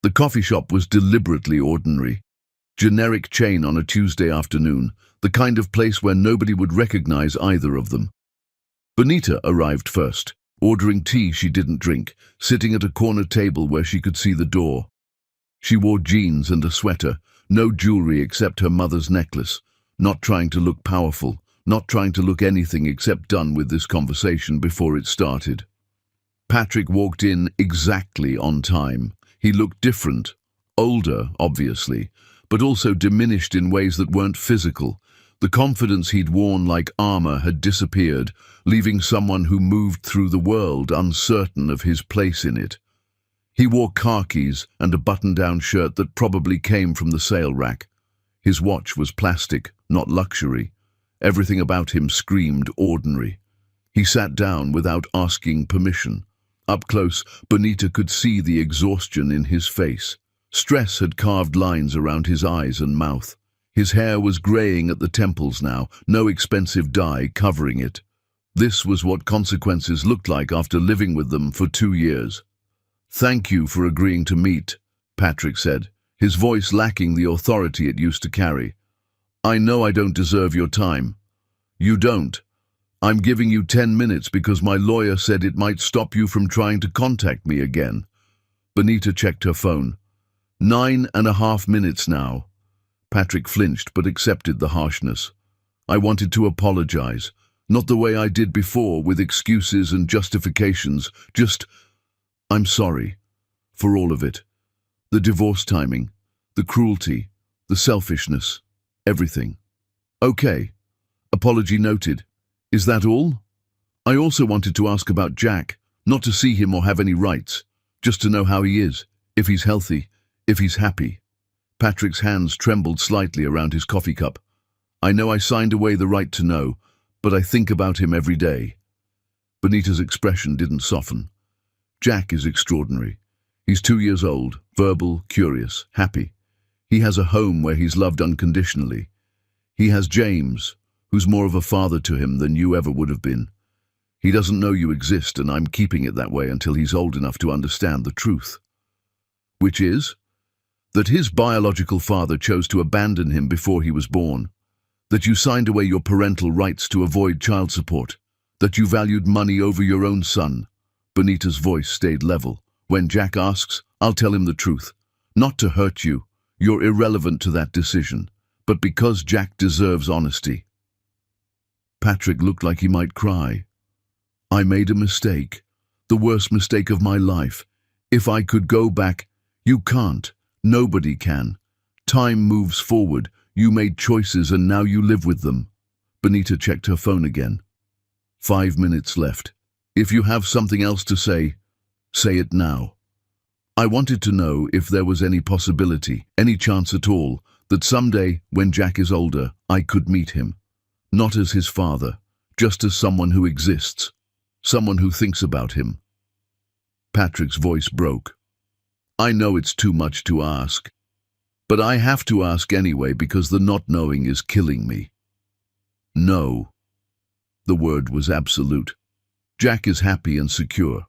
The coffee shop was deliberately ordinary. Generic chain on a Tuesday afternoon, the kind of place where nobody would recognize either of them. Benita arrived first, ordering tea she didn't drink, sitting at a corner table where she could see the door. She wore jeans and a sweater, no jewelry except her mother's necklace, not trying to look powerful, not trying to look anything except done with this conversation before it started. Patrick walked in exactly on time. He looked different, older, obviously, but also diminished in ways that weren't physical. The confidence he'd worn like armor had disappeared, leaving someone who moved through the world uncertain of his place in it. He wore khakis and a button-down shirt that probably came from the sale rack. His watch was plastic, not luxury. Everything about him screamed ordinary. He sat down without asking permission. Up close, Benita could see the exhaustion in his face. Stress had carved lines around his eyes and mouth. His hair was graying at the temples now, no expensive dye covering it. This was what consequences looked like after living with them for 2 years. "Thank you for agreeing to meet," Patrick said, his voice lacking the authority it used to carry. "I know I don't deserve your time." "You don't. I'm giving you 10 minutes because my lawyer said it might stop you from trying to contact me again." Benita checked her phone. 9.5 minutes now. Patrick flinched but accepted the harshness. "I wanted to apologize. Not the way I did before, with excuses and justifications. Just, I'm sorry. For all of it. The divorce timing, the cruelty, the selfishness, everything." "Okay. Apology noted. Is that all? I also wanted to ask about Jack, not to see him or have any rights, just to know how he is, if he's healthy, if he's happy." Patrick's hands trembled slightly around his coffee cup. "I know I signed away the right to know, but I think about him every day." Benita's expression didn't soften. "Jack is extraordinary. He's 2 years old, verbal, curious, happy. He has a home where he's loved unconditionally. He has James, who's more of a father to him than you ever would have been. He doesn't know you exist, and I'm keeping it that way until he's old enough to understand the truth." "Which is?" "That his biological father chose to abandon him before he was born. That you signed away your parental rights to avoid child support. That you valued money over your own son." Benita's voice stayed level. "When Jack asks, I'll tell him the truth. Not to hurt you. You're irrelevant to that decision. But because Jack deserves honesty." Patrick looked like he might cry. "I made a mistake. The worst mistake of my life. If I could go back..." "You can't. Nobody can. Time moves forward. You made choices and now you live with them." Benita checked her phone again. 5 minutes left. "If you have something else to say it now." "I wanted to know if there was any possibility, any chance at all, that someday, when Jack is older, I could meet him. Not as his father, just as someone who exists, someone who thinks about him." Patrick's voice broke. "I know it's too much to ask, but I have to ask anyway because the not knowing is killing me." "No." The word was absolute. "Jack is happy and secure.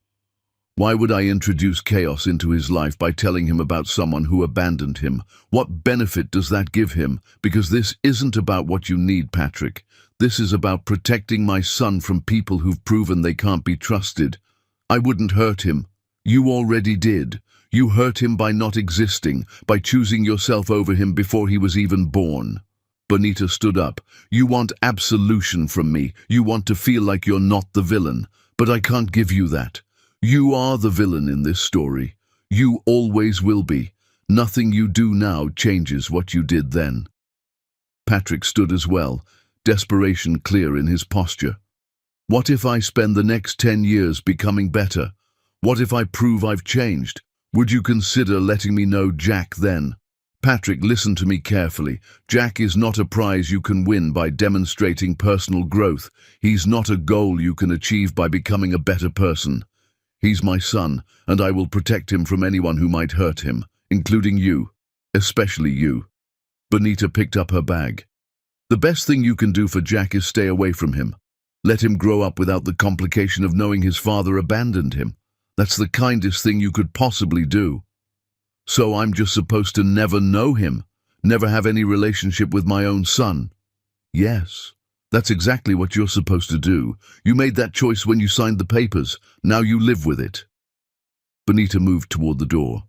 Why would I introduce chaos into his life by telling him about someone who abandoned him? What benefit does that give him? Because this isn't about what you need, Patrick. This is about protecting my son from people who've proven they can't be trusted. I wouldn't hurt him. You already did. You hurt him by not existing, by choosing yourself over him before he was even born. Bonita stood up. You want absolution from me. You want to feel like you're not the villain. But I can't give you that. You are the villain in this story. You always will be. Nothing you do now changes what you did then. Patrick stood as well, desperation clear in his posture. What if I spend the next 10 years becoming better? What if I prove I've changed? Would you consider letting me know Jack then? Patrick, listen to me carefully. Jack is not a prize you can win by demonstrating personal growth. He's not a goal you can achieve by becoming a better person. He's my son, and I will protect him from anyone who might hurt him, including you, especially you. Bonita picked up her bag. The best thing you can do for Jack is stay away from him. Let him grow up without the complication of knowing his father abandoned him. That's the kindest thing you could possibly do. So I'm just supposed to never know him, never have any relationship with my own son? Yes, that's exactly what you're supposed to do. You made that choice when you signed the papers. Now you live with it. Bonita moved toward the door.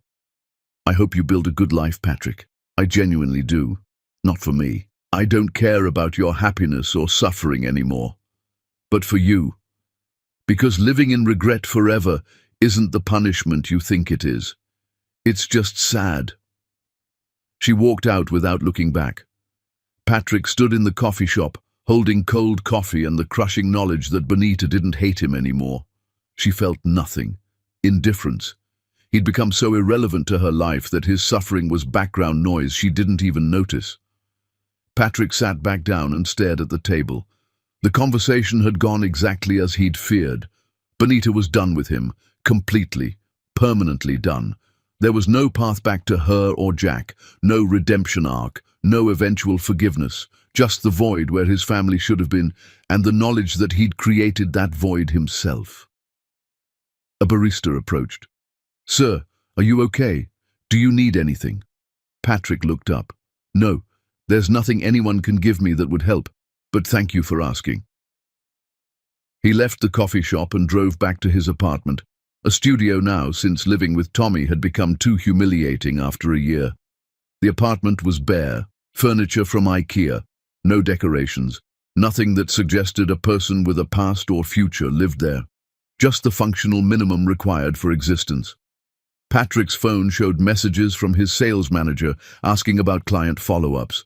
I hope you build a good life, Patrick. I genuinely do. Not for me. I don't care about your happiness or suffering anymore. But for you. Because living in regret forever isn't the punishment you think it is. It's just sad. She walked out without looking back. Patrick stood in the coffee shop, holding cold coffee and the crushing knowledge that Bonita didn't hate him anymore. She felt nothing. Indifference. He'd become so irrelevant to her life that his suffering was background noise she didn't even notice. Patrick sat back down and stared at the table. The conversation had gone exactly as he'd feared. Bonita was done with him, completely, permanently done. There was no path back to her or Jack, no redemption arc, no eventual forgiveness, just the void where his family should have been, and the knowledge that he'd created that void himself. A barista approached. Sir, are you okay? Do you need anything? Patrick looked up. No, there's nothing anyone can give me that would help, but thank you for asking. He left the coffee shop and drove back to his apartment, a studio now since living with Tommy had become too humiliating after a year. The apartment was bare, furniture from IKEA, no decorations, nothing that suggested a person with a past or future lived there, just the functional minimum required for existence. Patrick's phone showed messages from his sales manager asking about client follow-ups.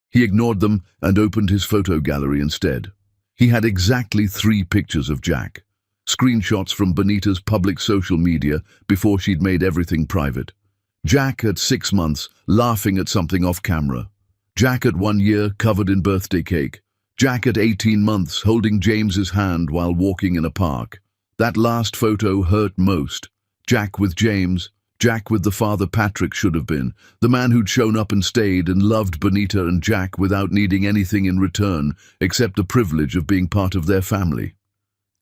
He ignored them and opened his photo gallery instead. He had exactly 3 pictures of Jack. Screenshots from Bonita's public social media before she'd made everything private. Jack at 6 months, laughing at something off camera. Jack at 1 year, covered in birthday cake. Jack at 18 months, holding James's hand while walking in a park. That last photo hurt most. Jack with James, Jack with the father Patrick should have been, the man who'd shown up and stayed and loved Bonita and Jack without needing anything in return except the privilege of being part of their family.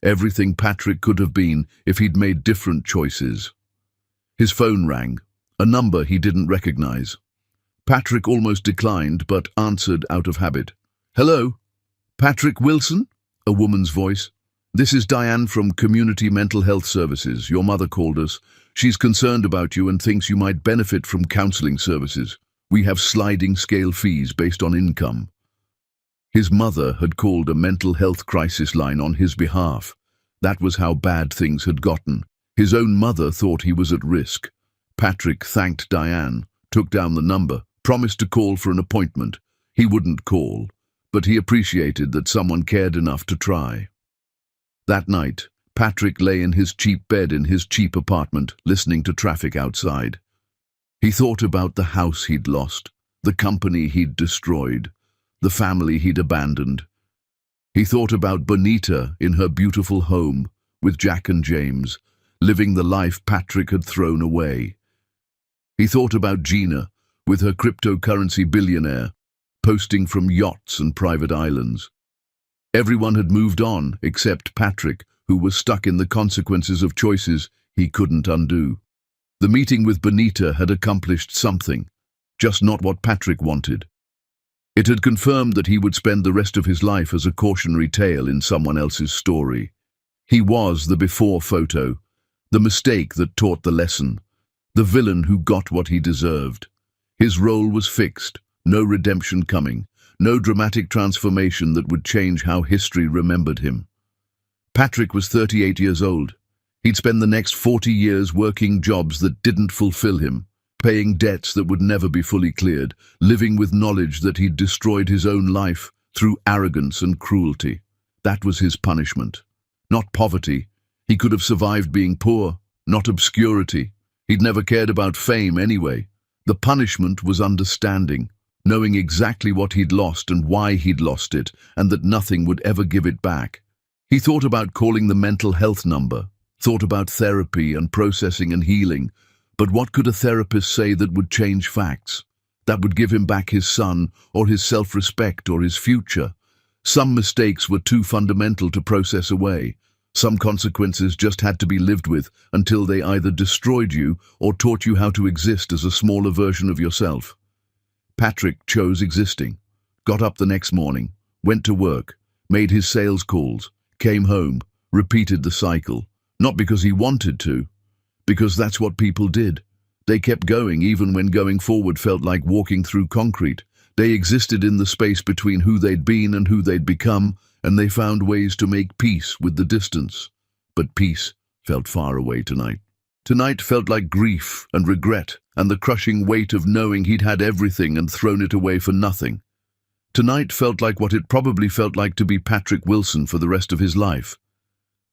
Everything Patrick could have been if he'd made different choices. His phone rang, a number he didn't recognize. Patrick almost declined, but answered out of habit. Hello? Patrick Wilson? A woman's voice. This is Diane from Community Mental Health Services. Your mother called us. She's concerned about you and thinks you might benefit from counseling services. We have sliding scale fees based on income. His mother had called a mental health crisis line on his behalf. That was how bad things had gotten. His own mother thought he was at risk. Patrick thanked Diane, took down the number, promised to call for an appointment. He wouldn't call, but he appreciated that someone cared enough to try. That night, Patrick lay in his cheap bed in his cheap apartment, listening to traffic outside. He thought about the house he'd lost, the company he'd destroyed, the family he'd abandoned. He thought about Bonita in her beautiful home, with Jack and James, living the life Patrick had thrown away. He thought about Gina, with her cryptocurrency billionaire, posting from yachts and private islands. Everyone had moved on except Patrick, who was stuck in the consequences of choices he couldn't undo. The meeting with Bonita had accomplished something, just not what Patrick wanted. It had confirmed that he would spend the rest of his life as a cautionary tale in someone else's story. He was the before photo, the mistake that taught the lesson, the villain who got what he deserved. His role was fixed, no redemption coming, no dramatic transformation that would change how history remembered him. Patrick was 38 years old. He'd spend the next 40 years working jobs that didn't fulfill him, paying debts that would never be fully cleared, living with knowledge that he'd destroyed his own life through arrogance and cruelty. That was his punishment. Not poverty. He could have survived being poor, not obscurity. He'd never cared about fame anyway. The punishment was understanding, knowing exactly what he'd lost and why he'd lost it, and that nothing would ever give it back. He thought about calling the mental health number, thought about therapy and processing and healing, but what could a therapist say that would change facts, that would give him back his son or his self-respect or his future? Some mistakes were too fundamental to process away. Some consequences just had to be lived with until they either destroyed you or taught you how to exist as a smaller version of yourself. Patrick chose existing, got up the next morning, went to work, made his sales calls, came home, repeated the cycle, not because he wanted to, because that's what people did. They kept going even when going forward felt like walking through concrete. They existed in the space between who they'd been and who they'd become, and they found ways to make peace with the distance. But peace felt far away tonight. Tonight felt like grief and regret and the crushing weight of knowing he'd had everything and thrown it away for nothing. Tonight felt like what it probably felt like to be Patrick Wilson for the rest of his life.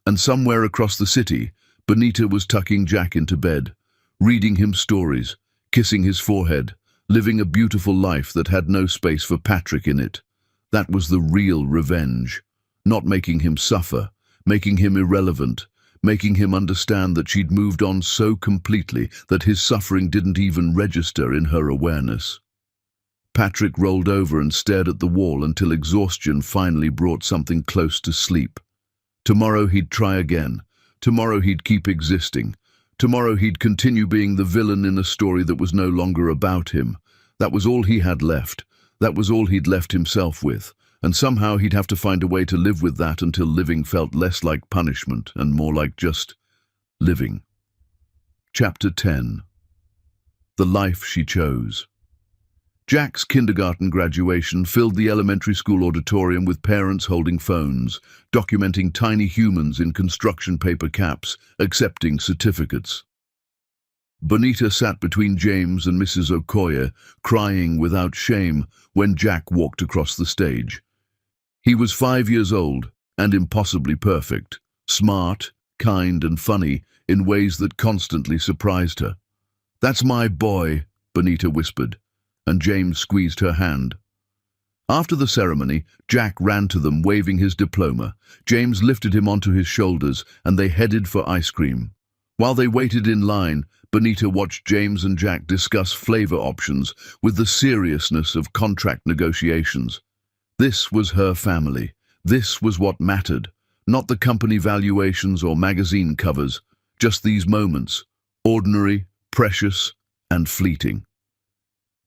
And somewhere across the city, Benita was tucking Jack into bed, reading him stories, kissing his forehead, living a beautiful life that had no space for Patrick in it. That was the real revenge. Not making him suffer, making him irrelevant, making him understand that she'd moved on so completely that his suffering didn't even register in her awareness. Patrick rolled over and stared at the wall until exhaustion finally brought something close to sleep. Tomorrow he'd try again. Tomorrow he'd keep existing. Tomorrow he'd continue being the villain in a story that was no longer about him. That was all he had left. That was all he'd left himself with. And somehow he'd have to find a way to live with that until living felt less like punishment and more like just living. Chapter 10. The Life She Chose. Jack's kindergarten graduation filled the elementary school auditorium with parents holding phones, documenting tiny humans in construction paper caps, accepting certificates. Bonita sat between James and Mrs. Okoye, crying without shame when Jack walked across the stage. He was 5 years old and impossibly perfect, smart, kind and funny in ways that constantly surprised her. "That's my boy," Bonita whispered, and James squeezed her hand. After the ceremony, Jack ran to them waving his diploma. James lifted him onto his shoulders and they headed for ice cream. While they waited in line, Bonita watched James and Jack discuss flavor options with the seriousness of contract negotiations. This was her family. This was what mattered, not the company valuations or magazine covers, just these moments, ordinary, precious, and fleeting.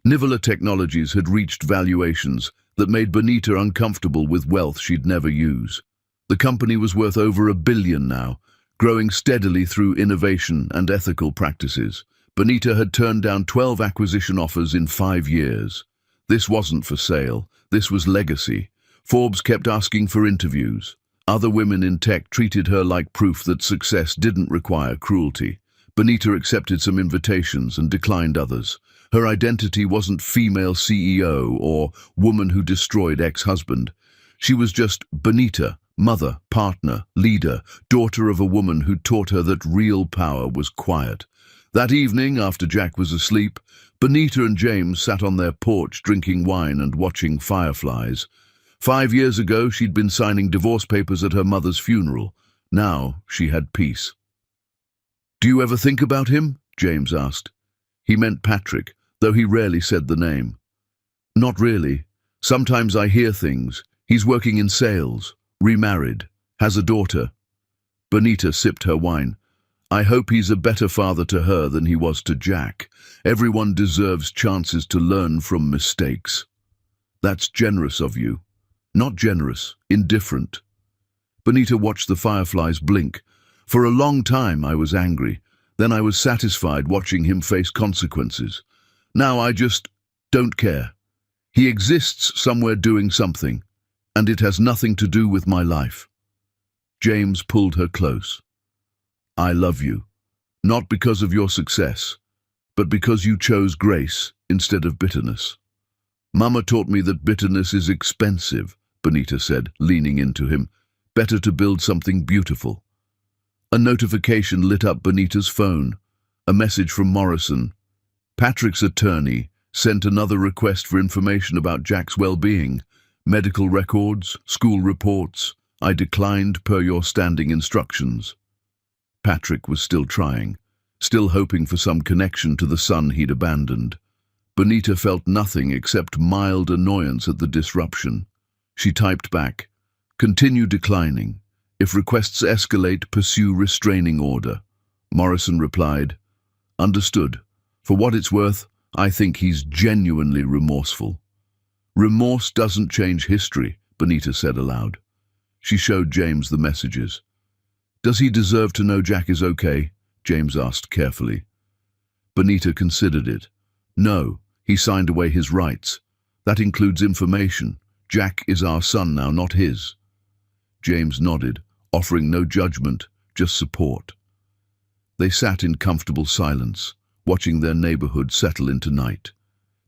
Nivola Technologies had reached valuations that made Bonita uncomfortable with wealth she'd never use. The company was worth over $1 billion now, growing steadily through innovation and ethical practices. Bonita had turned down 12 acquisition offers in 5 years. This wasn't for sale. This was legacy. Forbes kept asking for interviews. Other women in tech treated her like proof that success didn't require cruelty. Bonita accepted some invitations and declined others. Her identity wasn't female CEO or woman who destroyed ex-husband. She was just Bonita, mother, partner, leader, daughter of a woman who taught her that real power was quiet. That evening, after Jack was asleep, Bonita and James sat on their porch drinking wine and watching fireflies. 5 years ago, she'd been signing divorce papers at her mother's funeral. Now she had peace. "Do you ever think about him?" James asked. He meant Patrick, though he rarely said the name. "Not really. Sometimes I hear things. He's working in sales, remarried, has a daughter." Bonita sipped her wine. "I hope he's a better father to her than he was to Jack. Everyone deserves chances to learn from mistakes." That's generous of you. Not generous, indifferent. Benita watched the fireflies blink. For a long time I was angry. Then I was satisfied watching him face consequences. Now I just don't care. He exists somewhere doing something, and it has nothing to do with my life. James pulled her close. I love you, not because of your success, but because you chose grace instead of bitterness. Mama taught me that bitterness is expensive, Benita said, leaning into him. Better to build something beautiful. A notification lit up Benita's phone. A message from Morrison. Patrick's attorney sent another request for information about Jack's well-being. Medical records, school reports. I declined per your standing instructions. Patrick was still trying, still hoping for some connection to the son he'd abandoned. Benita felt nothing except mild annoyance at the disruption. She typed back, "Continue declining. If requests escalate, pursue restraining order." Morrison replied, "Understood. For what it's worth, I think he's genuinely remorseful." "Remorse doesn't change history," Benita said aloud. She showed James the messages. "Does he deserve to know Jack is okay?" James asked carefully. Benita considered it. "No, he signed away his rights. That includes information. Jack is our son now, not his." James nodded, offering no judgment, just support. They sat in comfortable silence, watching their neighborhood settle into night.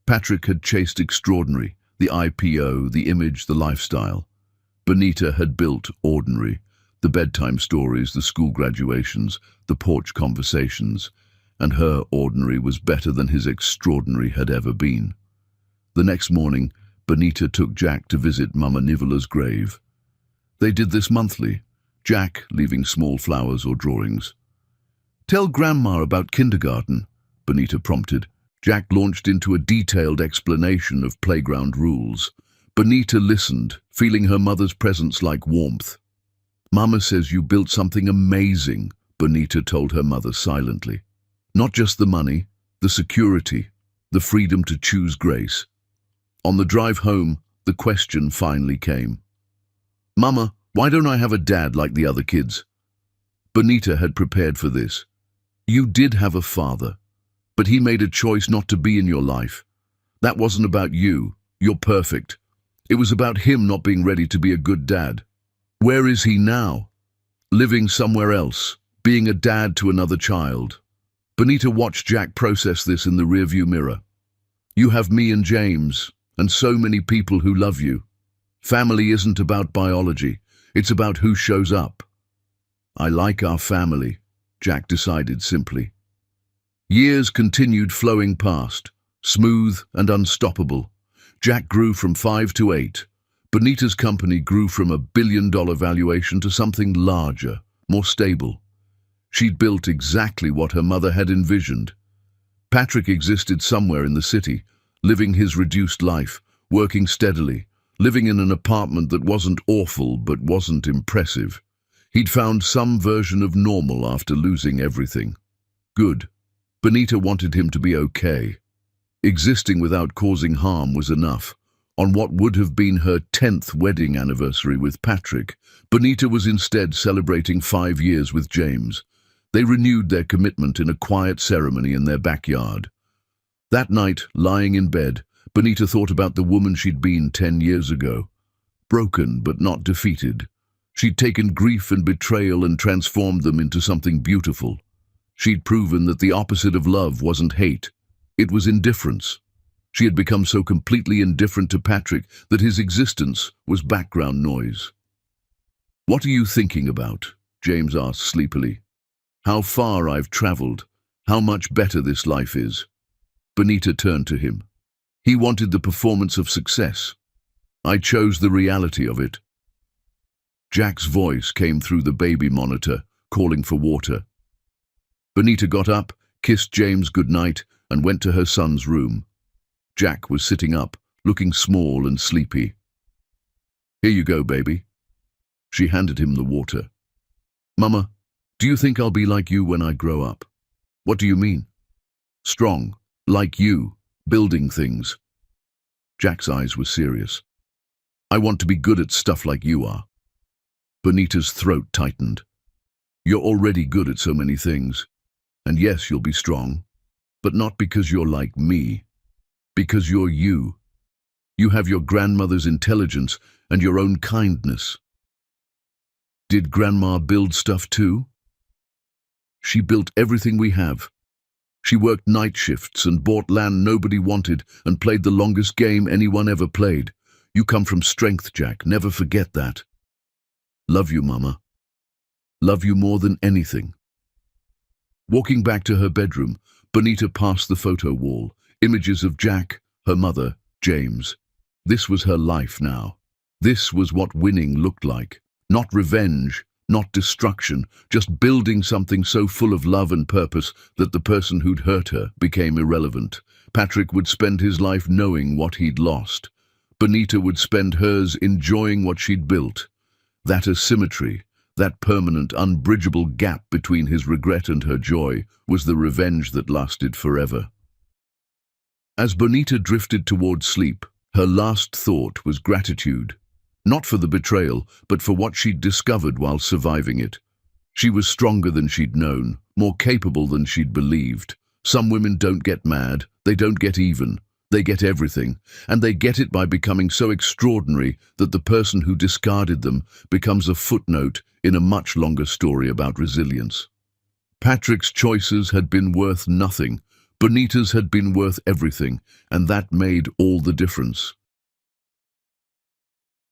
Patrick had chased extraordinary, the IPO, the image, the lifestyle. Benita had built ordinary, the bedtime stories, the school graduations, the porch conversations, and her ordinary was better than his extraordinary had ever been. The next morning, Benita took Jack to visit Mama Nivola's grave. They did this monthly, Jack leaving small flowers or drawings. "Tell Grandma about kindergarten," Benita prompted. Jack launched into a detailed explanation of playground rules. Benita listened, feeling her mother's presence like warmth. "Mama says you built something amazing," Benita told her mother silently. "Not just the money, the security, the freedom to choose grace." On the drive home, the question finally came. "Mama, why don't I have a dad like the other kids?" Benita had prepared for this. "You did have a father, but he made a choice not to be in your life. That wasn't about you. You're perfect. It was about him not being ready to be a good dad. Where is he now? Living somewhere else, being a dad to another child." Benita watched Jack process this in the rearview mirror. "You have me and James, and so many people who love you. Family isn't about biology, it's about who shows up." "I like our family," Jack decided simply. Years continued flowing past, smooth and unstoppable. Jack grew from 5 to 8. Benita's company grew from $1 billion valuation to something larger, more stable. She'd built exactly what her mother had envisioned. Patrick existed somewhere in the city, living his reduced life, working steadily, living in an apartment that wasn't awful but wasn't impressive. He'd found some version of normal after losing everything. Good. Benita wanted him to be okay. Existing without causing harm was enough. On what would have been her 10th wedding anniversary with Patrick, Benita was instead celebrating 5 years with James. They renewed their commitment in a quiet ceremony in their backyard. That night, lying in bed, Benita thought about the woman she'd been 10 years ago. Broken but not defeated. She'd taken grief and betrayal and transformed them into something beautiful. She'd proven that the opposite of love wasn't hate. It was indifference. She had become so completely indifferent to Patrick that his existence was background noise. "What are you thinking about?" James asked sleepily. "How far I've traveled, how much better this life is." Benita turned to him. He wanted the performance of success. I chose the reality of it. Jack's voice came through the baby monitor, calling for water. Benita got up, kissed James goodnight, and went to her son's room. Jack was sitting up, looking small and sleepy. "Here you go, baby." She handed him the water. "Mama, do you think I'll be like you when I grow up?" "What do you mean?" "Strong, like you, building things." Jack's eyes were serious. I want to be good at stuff like you are. Bonita's throat tightened. You're already good at so many things. And yes, you'll be strong. But not because you're like me. Because you're you. You have your grandmother's intelligence and your own kindness. Did Grandma build stuff too? She built everything we have. She worked night shifts and bought land nobody wanted and played the longest game anyone ever played. You come from strength, Jack. Never forget that. Love you, Mama. Love you more than anything. Walking back to her bedroom, Bonita passed the photo wall. Images of Jack, her mother, James. This was her life now. This was what winning looked like. Not revenge, not destruction, just building something so full of love and purpose that the person who'd hurt her became irrelevant. Patrick would spend his life knowing what he'd lost. Bonita would spend hers enjoying what she'd built. That asymmetry, that permanent, unbridgeable gap between his regret and her joy, was the revenge that lasted forever. As Bonita drifted toward sleep, her last thought was gratitude. Not for the betrayal, but for what she'd discovered while surviving it. She was stronger than she'd known, more capable than she'd believed. Some women don't get mad, they don't get even. They get everything, and they get it by becoming so extraordinary that the person who discarded them becomes a footnote in a much longer story about resilience. Patrick's choices had been worth nothing. Bonita's had been worth everything, and that made all the difference.